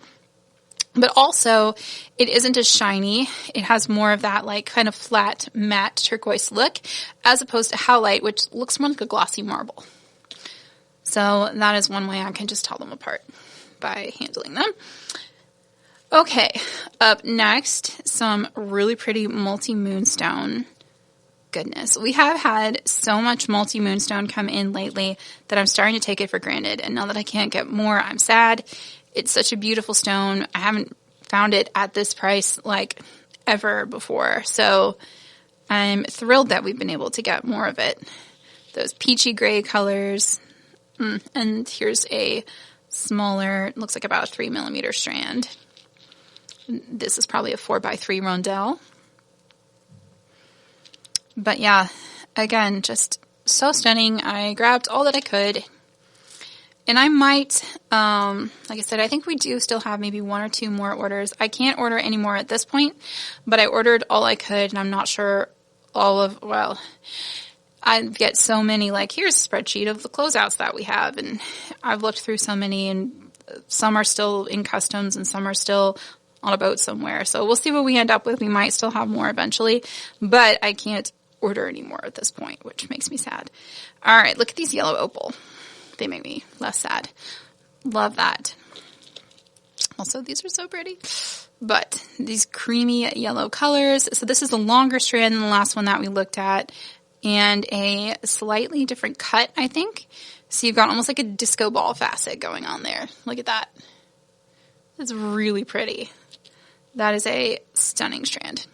A: But also, it isn't as shiny. It has more of that like kind of flat, matte turquoise look, as opposed to howlite, which looks more like a glossy marble. So that is one way I can just tell them apart by handling them. Okay, up next, some really pretty multi-moonstone goodness. We have had so much multi-moonstone come in lately that I'm starting to take it for granted. And now that I can't get more, I'm sad. It's such a beautiful stone. I haven't found it at this price like ever before. So I'm thrilled that we've been able to get more of it. Those peachy gray colors. And here's a smaller, looks like about a 3 millimeter strand. This is probably a 4x3 rondelle. But yeah, again, just so stunning. I grabbed all that I could. And I might, like I said, I think we do still have maybe 1 or 2 more orders. I can't order any more at this point, but I ordered all I could, and I'm not sure I get so many, like, here's a spreadsheet of the closeouts that we have, and I've looked through so many, and some are still in customs, and some are still on a boat somewhere. So we'll see what we end up with. We might still have more eventually, but I can't order any more at this point, which makes me sad. All right, look at these yellow opal. They make me less sad. Love that. Also, these are so pretty. But these creamy yellow colors. So this is a longer strand than the last one that we looked at, and a slightly different cut, I think. So you've got almost like a disco ball facet going on there. Look at that. It's really pretty. That is a stunning strand.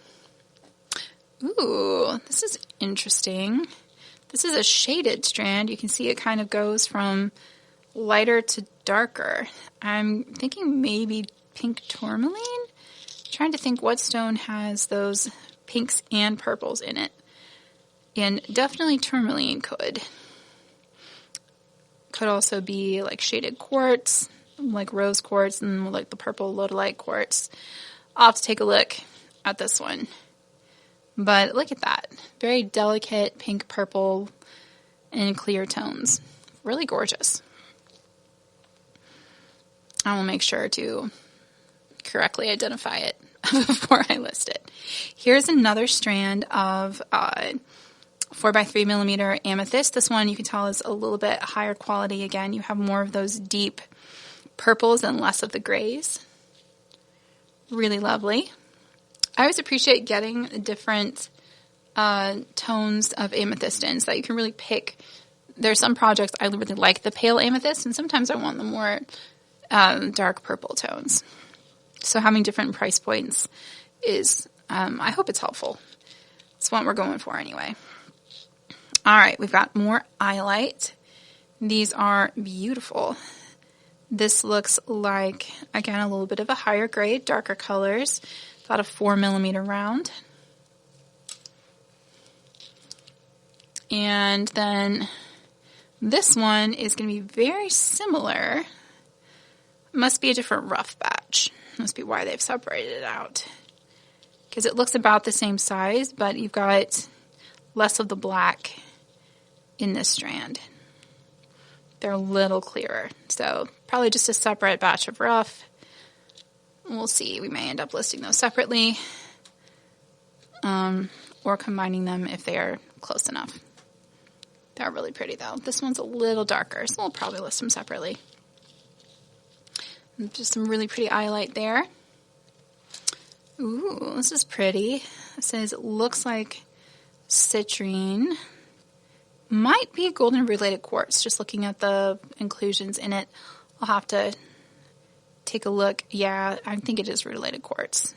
A: Ooh, this is interesting. This is a shaded strand. You can see it kind of goes from lighter to darker. I'm thinking maybe pink tourmaline? Trying to think what stone has those pinks and purples in it. And definitely tourmaline could. Could also be like shaded quartz, like rose quartz, and like the purple lodolite quartz. I'll have to take a look at this one. But look at that. Very delicate pink, purple, and clear tones. Really gorgeous. I will make sure to correctly identify it before I list it. Here's another strand of 4x3 millimeter amethyst. This one you can tell is a little bit higher quality. Again, you have more of those deep purples and less of the grays. Really lovely. I always appreciate getting different tones of amethyst in so that you can really pick. There's some projects I really like the pale amethyst, and sometimes I want the more dark purple tones. So having different price points is, I hope it's helpful. It's what we're going for anyway. All right, we've got more iolite. These are beautiful. This looks like, again, a little bit of a higher grade, darker colors. About a 4 millimeter round. And then this one is going to be very similar. Must be a different rough batch. Must be why they've separated it out. because it looks about the same size, but you've got less of the black in this strand. They're a little clearer, so probably just a separate batch of rough. We'll see. We may end up listing those separately, or combining them if they are close enough. They're really pretty though. This one's a little darker, so we'll probably list them separately. And just some really pretty highlight there. Ooh, this is pretty. It says it looks like citrine. Might be golden related quartz, just looking at the inclusions in it. I'll have to take a look. Yeah, I think it is related quartz.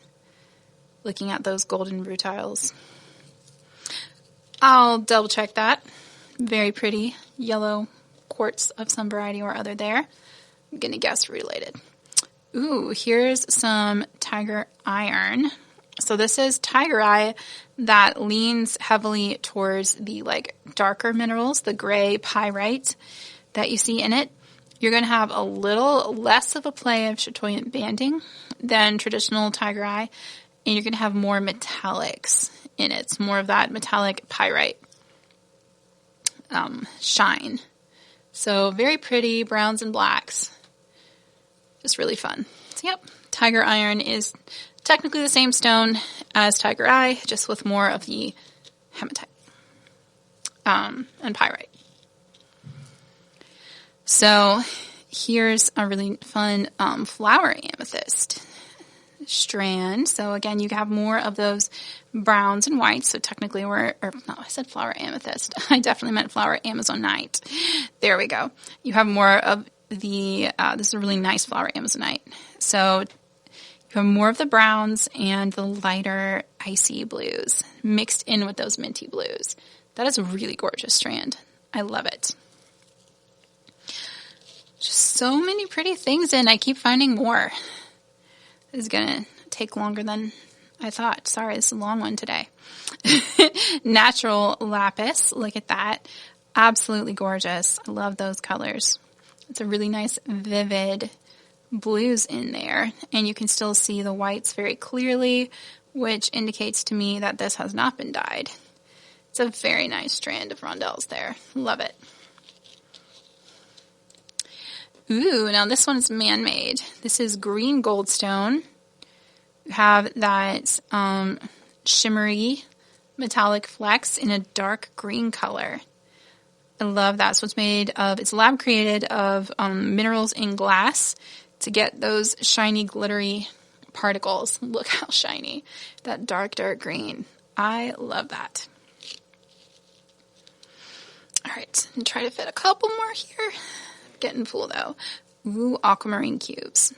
A: Looking at those golden rutiles. I'll double check that. Very pretty yellow quartz of some variety or other there. I'm going to guess related. Ooh, here's some tiger iron. So this is tiger eye that leans heavily towards the like darker minerals, the gray pyrite that you see in it. You're going to have a little less of a play of chatoyant banding than traditional tiger eye, and you're going to have more metallics in it. It's more of that metallic pyrite shine. So very pretty browns and blacks. Just really fun. So yep, tiger iron is technically the same stone as tiger eye, just with more of the hematite and pyrite. So here's a really fun flower amethyst strand. So again, you have more of those browns and whites. So technically I said flower amethyst. I definitely meant flower amazonite. There we go. You have more of the, this is a really nice flower amazonite. So you have more of the browns and the lighter icy blues mixed in with those minty blues. That is a really gorgeous strand. I love it. Just so many pretty things, and I keep finding more. This is going to take longer than I thought. Sorry, this is a long one today. Natural lapis. Look at that. Absolutely gorgeous. I love those colors. It's a really nice, vivid blues in there, and you can still see the whites very clearly, which indicates to me that this has not been dyed. It's a very nice strand of rondelles there. Love it. Ooh, now this one is man-made. This is green goldstone. You have that shimmery metallic flecks in a dark green color. I love that. So it's made of, it's lab created of minerals in glass to get those shiny, glittery particles. Look how shiny. That dark, dark green. I love that. All right, and try to fit a couple more here. Getting full though. Ooh, aquamarine cubes.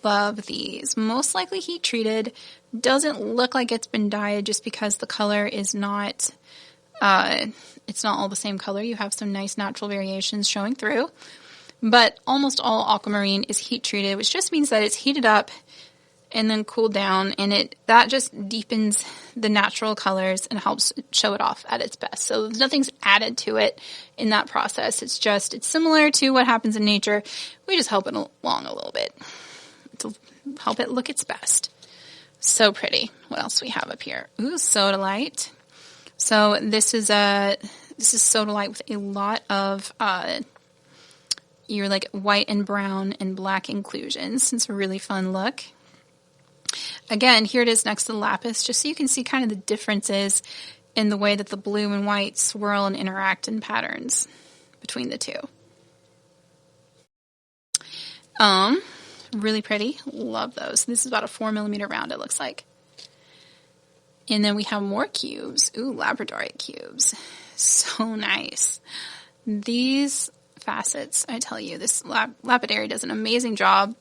A: Love these. Most likely heat treated. Doesn't look like it's been dyed just because the color is not, it's not all the same color. You have some nice natural variations showing through. But almost all aquamarine is heat treated, which just means that it's heated up and then cooled down, and that just deepens the natural colors and helps show it off at its best. So nothing's added to it in that process. It's similar to what happens in nature. We just help it along a little bit to help it look its best. So pretty. What else do we have up here? Ooh, sodalite. So this is sodalite with a lot of your like white and brown and black inclusions. It's a really fun look. Again, here it is next to the lapis, just so you can see kind of the differences in the way that the blue and white swirl and interact in patterns between the two. Really pretty. Love those. This is about a 4mm round, it looks like. And then we have more cubes. Ooh, labradorite cubes. So nice. These facets, I tell you, this lapidary does an amazing job.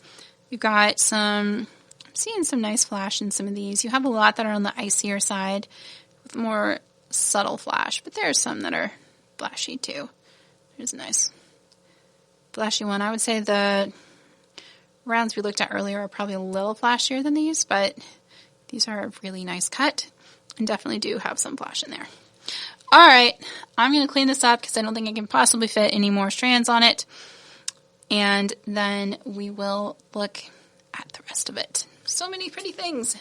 A: You've got I'm seeing some nice flash in some of these. You have a lot that are on the icier side with more subtle flash, but there are some that are flashy too. Here's a nice flashy one. I would say the rounds we looked at earlier are probably a little flashier than these, but these are a really nice cut and definitely do have some flash in there. All right, I'm going to clean this up because I don't think I can possibly fit any more strands on it, and then we will look at the rest of it. So many pretty things.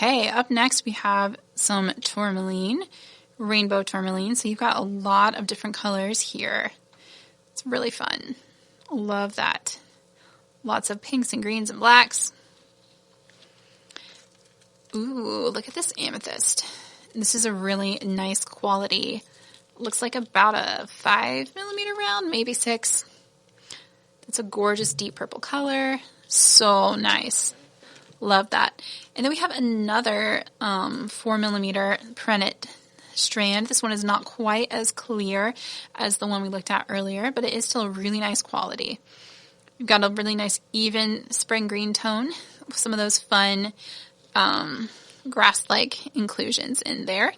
A: Okay, up next we have some tourmaline, rainbow tourmaline. So you've got a lot of different colors here. It's really fun. Love that. Lots of pinks and greens and blacks. Ooh, look at this amethyst. This is a really nice quality. Looks like about a 5mm round, maybe 6. It's a gorgeous deep purple color. So nice. Love that. And then we have another 4mm prennet strand. This one is not quite as clear as the one we looked at earlier, but it is still a really nice quality. We've got a really nice even spring green tone. Some of those fun grass-like inclusions in there.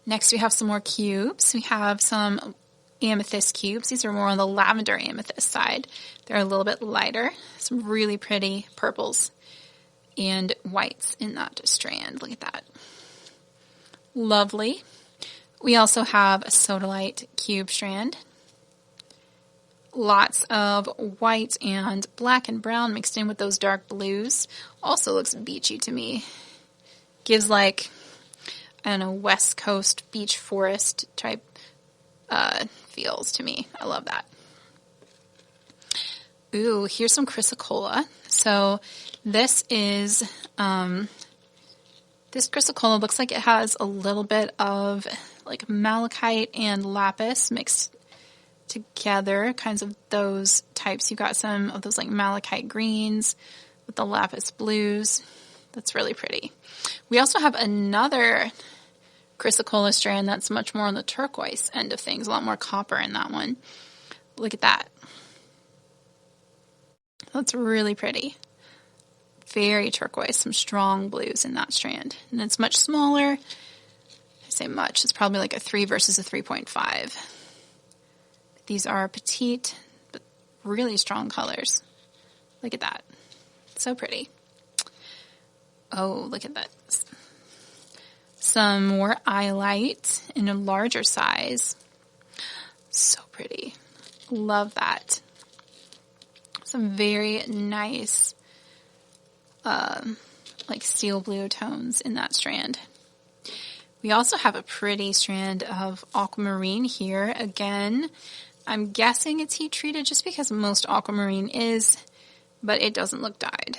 A: Next we have some more cubes. We have some amethyst cubes. These are more on the lavender amethyst side. They're a little bit lighter. Some really pretty purples and whites in that strand. Look at that. Lovely. We also have a sodalite cube strand. Lots of white and black and brown mixed in with those dark blues. Also looks beachy to me. Gives like, I don't know, West Coast beach forest type feels to me. I love that. Ooh, here's some chrysocolla. So this is, this chrysocolla looks like it has a little bit of like malachite and lapis mixed together, kinds of those types. You've got some of those like malachite greens with the lapis blues. That's really pretty. We also have another chrysocolla strand that's much more on the turquoise end of things, a lot more copper in that one. Look at that. That's really pretty. Very turquoise, some strong blues in that strand. And it's much smaller. I say much, it's probably like a 3 versus a 3.5. These are petite, but really strong colors. Look at that. So pretty. Oh, look at that. Some more eyelite in a larger size. So pretty. Love that. Some very nice, like steel blue tones in that strand. We also have a pretty strand of aquamarine here. Again, I'm guessing it's heat treated just because most aquamarine is, but it doesn't look dyed.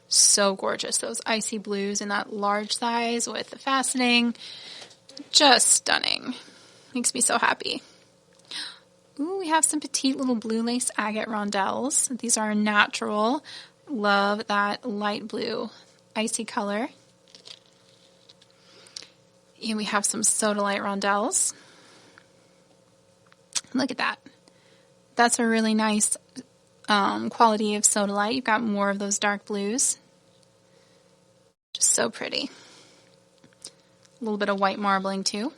A: So gorgeous. Those icy blues in that large size with the faceting. Just stunning. Makes me so happy. Ooh, we have some petite little blue lace agate rondelles. These are natural. Love that light blue icy color. And we have some sodalite rondelles. Look at that. That's a really nice quality of sodalite. You've got more of those dark blues. Just so pretty. A little bit of white marbling too.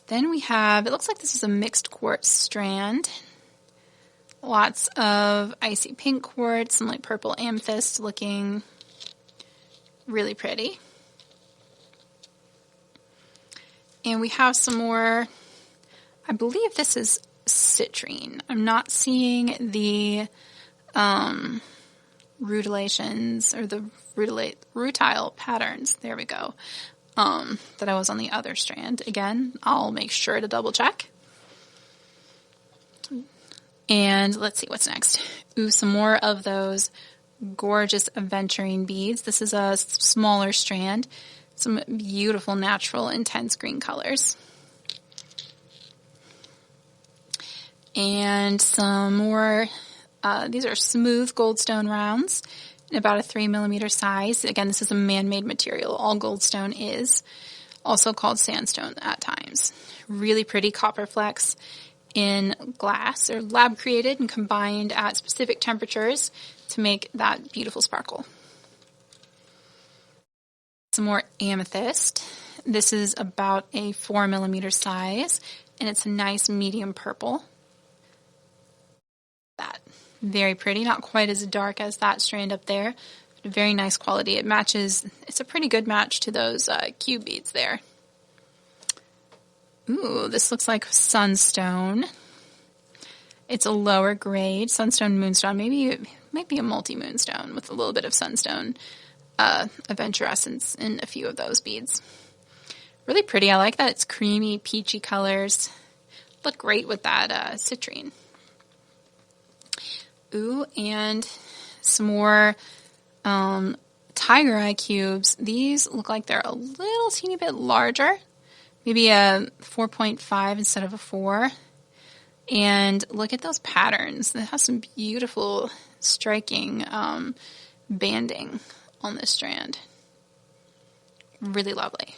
A: Then we have, it looks like this is a mixed quartz strand. Lots of icy pink quartz and like purple amethyst, looking really pretty. And we have some more, I believe this is citrine. I'm not seeing the rutilations or the rutile patterns. There we go. That I was on the other strand. Again, I'll make sure to double check. And let's see what's next. Ooh, some more of those gorgeous aventurine beads. This is a smaller strand. Some beautiful, natural, intense green colors. And some more, these are smooth goldstone rounds in about a 3mm size. Again, this is a man-made material. All goldstone is. Also called sandstone at times. Really pretty copper flecks in glass. They're lab created and combined at specific temperatures to make that beautiful sparkle. Some more amethyst. This is about a 4mm size, and it's a nice medium purple. That. Very pretty, not quite as dark as that strand up there, but very nice quality. It matches, it's a pretty good match to those cube beads there. Ooh, this looks like sunstone. It's a lower grade, sunstone moonstone. Maybe you might be a multi-moonstone with a little bit of sunstone aventurescence in a few of those beads. Really pretty. I like that it's creamy, peachy colors. Look great with that citrine. Ooh, and some more tiger eye cubes. These look like they're a little teeny bit larger. Maybe a 4.5 instead of a 4. And look at those patterns. They have some beautiful, striking banding on this strand. Really lovely.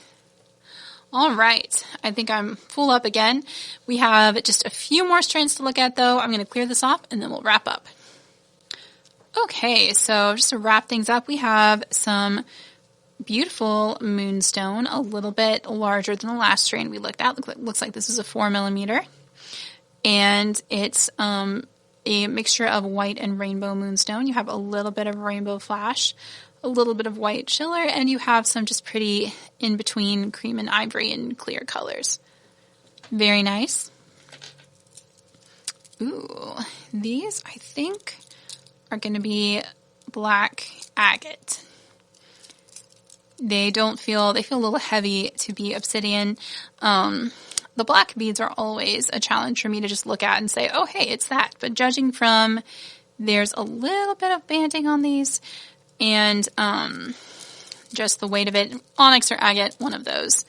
A: All right, I think I'm full up again. We have just a few more strands to look at, though. I'm going to clear this off, and then we'll wrap up. Okay, so just to wrap things up, we have some beautiful moonstone, a little bit larger than the last strand we looked at. Looks like this is a 4mm, and it's a mixture of white and rainbow moonstone. You have a little bit of rainbow flash, a little bit of white shiller, and you have some just pretty in-between cream and ivory and clear colors. Very nice. Ooh, these I think are going to be black agate. They feel a little heavy to be obsidian. The black beads are always a challenge for me to just look at and say, oh, hey, it's that. But judging from, there's a little bit of banding on these, and just the weight of it. Onyx or agate, one of those.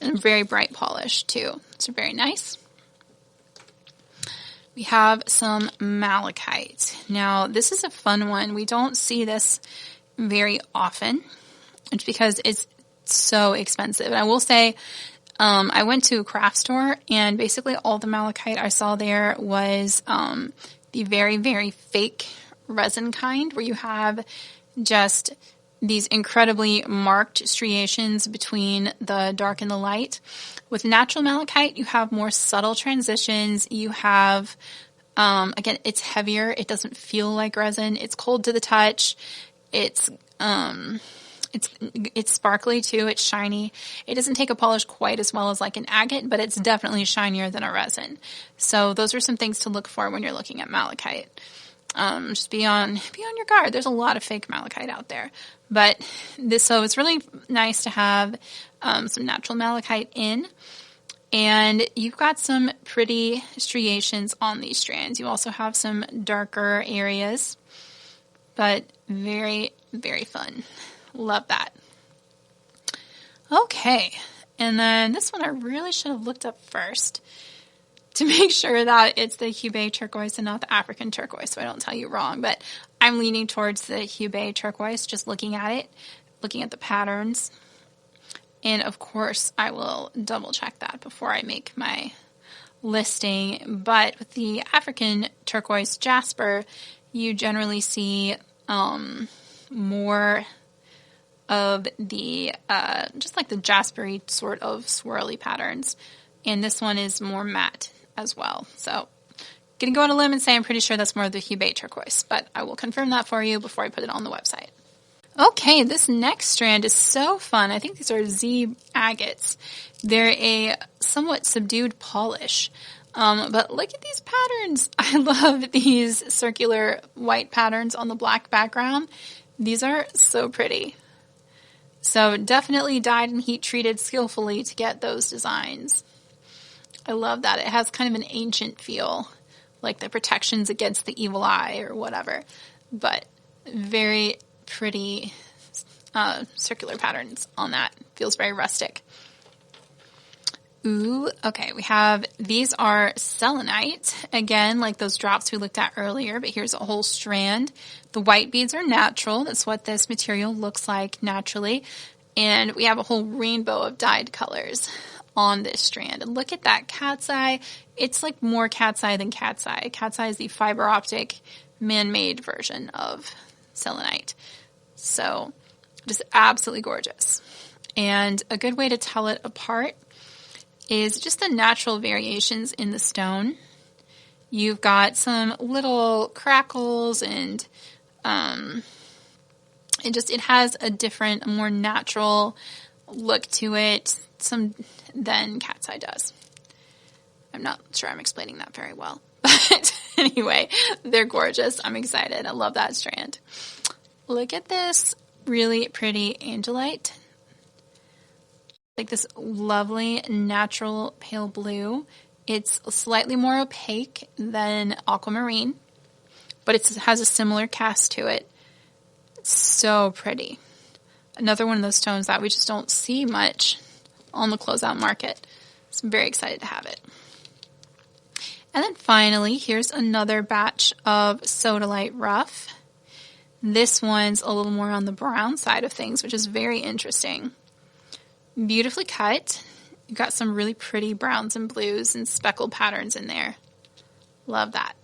A: And very bright polish, too. So very nice. We have some malachite. Now, this is a fun one. We don't see this very often. It's because it's so expensive. And I will say, I went to a craft store, and basically all the malachite I saw there was the very, very fake resin kind, where you have just these incredibly marked striations between the dark and the light. With natural malachite, you have more subtle transitions. You have, again, it's heavier. It doesn't feel like resin. It's cold to the touch. It's sparkly too. It's shiny. It doesn't take a polish quite as well as like an agate, but it's definitely shinier than a resin. So those are some things to look for when you're looking at malachite. Just be on your guard. There's a lot of fake malachite out there, but so it's really nice to have some natural malachite in, and you've got some pretty striations on these strands. You also have some darker areas, but very, very fun. Love that. Okay, and then this one I really should have looked up first to make sure that it's the Hubei turquoise and not the African turquoise, so I don't tell you wrong, but I'm leaning towards the Hubei turquoise, just looking at it, looking at the patterns, and of course I will double check that before I make my listing. But with the African turquoise jasper, you generally see more of the, just like the jaspery sort of swirly patterns, and this one is more matte as well. So gonna go on a limb and say I'm pretty sure that's more of the Hubei turquoise, but I will confirm that for you before I put it on the website. Okay, this next strand is so fun. I think these are Z agates. They're a somewhat subdued polish, but look at these patterns. I love these circular white patterns on the black background. These are so pretty. So definitely dyed and heat treated skillfully to get those designs. I love that. It has kind of an ancient feel, like the protections against the evil eye or whatever, but very pretty circular patterns on that. Feels very rustic. Ooh, okay, we have, these are selenite, again, like those drops we looked at earlier, but here's a whole strand. The white beads are natural. That's what this material looks like naturally. And we have a whole rainbow of dyed colors on this strand. And look at that cat's eye. It's like more cat's eye than cat's eye. Cat's eye is the fiber optic man-made version of selenite. So just absolutely gorgeous. And a good way to tell it apart is just the natural variations in the stone. You've got some little crackles, and it has a different, a more natural look to it than cat's eye does. I'm not sure I'm explaining that very well, but Anyway, they're gorgeous. I'm excited. I love that strand. Look at this really pretty angelite. Like this lovely natural pale blue. It's slightly more opaque than aquamarine, but it has a similar cast to it. It's so pretty. Another one of those stones that we just don't see much on the closeout market. So I'm very excited to have it. And then finally, here's another batch of sodalite rough. This one's a little more on the brown side of things, which is very interesting. Beautifully cut. You've got some really pretty browns and blues and speckled patterns in there. Love that.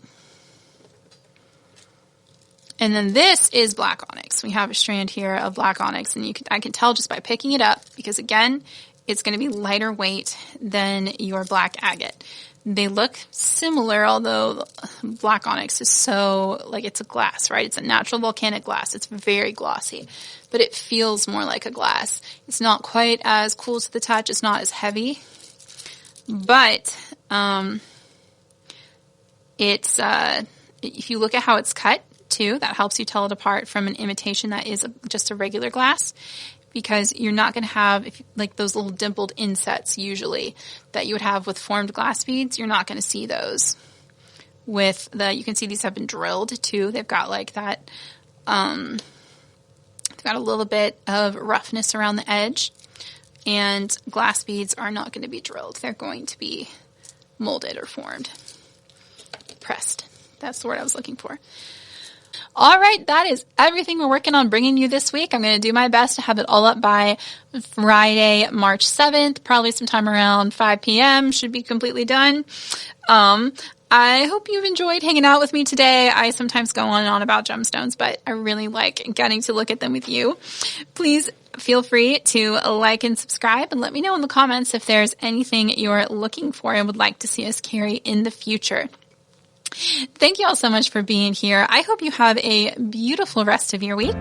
A: And then this is black onyx. We have a strand here of black onyx, and I can tell just by picking it up, because again, it's going to be lighter weight than your black agate. They look similar, although black onyx is so, like, it's a glass, right? It's a natural volcanic glass. It's very glossy, but it feels more like a glass. It's not quite as cool to the touch. It's not as heavy, but it's if you look at how it's cut too, that helps you tell it apart from an imitation that is just a regular glass. Because you're not going to have, like those little dimpled insets usually that you would have with formed glass beads, you're not going to see those. You can see these have been drilled too. They've got like that, they've got a little bit of roughness around the edge. And glass beads are not going to be drilled. They're going to be molded or formed. Pressed. That's the word I was looking for. All right, that is everything we're working on bringing you this week. I'm going to do my best to have it all up by Friday, March 7th, probably sometime around 5 p.m. Should be completely done. I hope you've enjoyed hanging out with me today. I sometimes go on and on about gemstones, but I really like getting to look at them with you. Please feel free to like and subscribe, and let me know in the comments if there's anything you're looking for and would like to see us carry in the future. Thank you all so much for being here. I hope you have a beautiful rest of your week.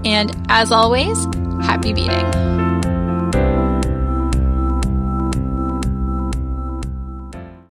A: And as always, happy beading.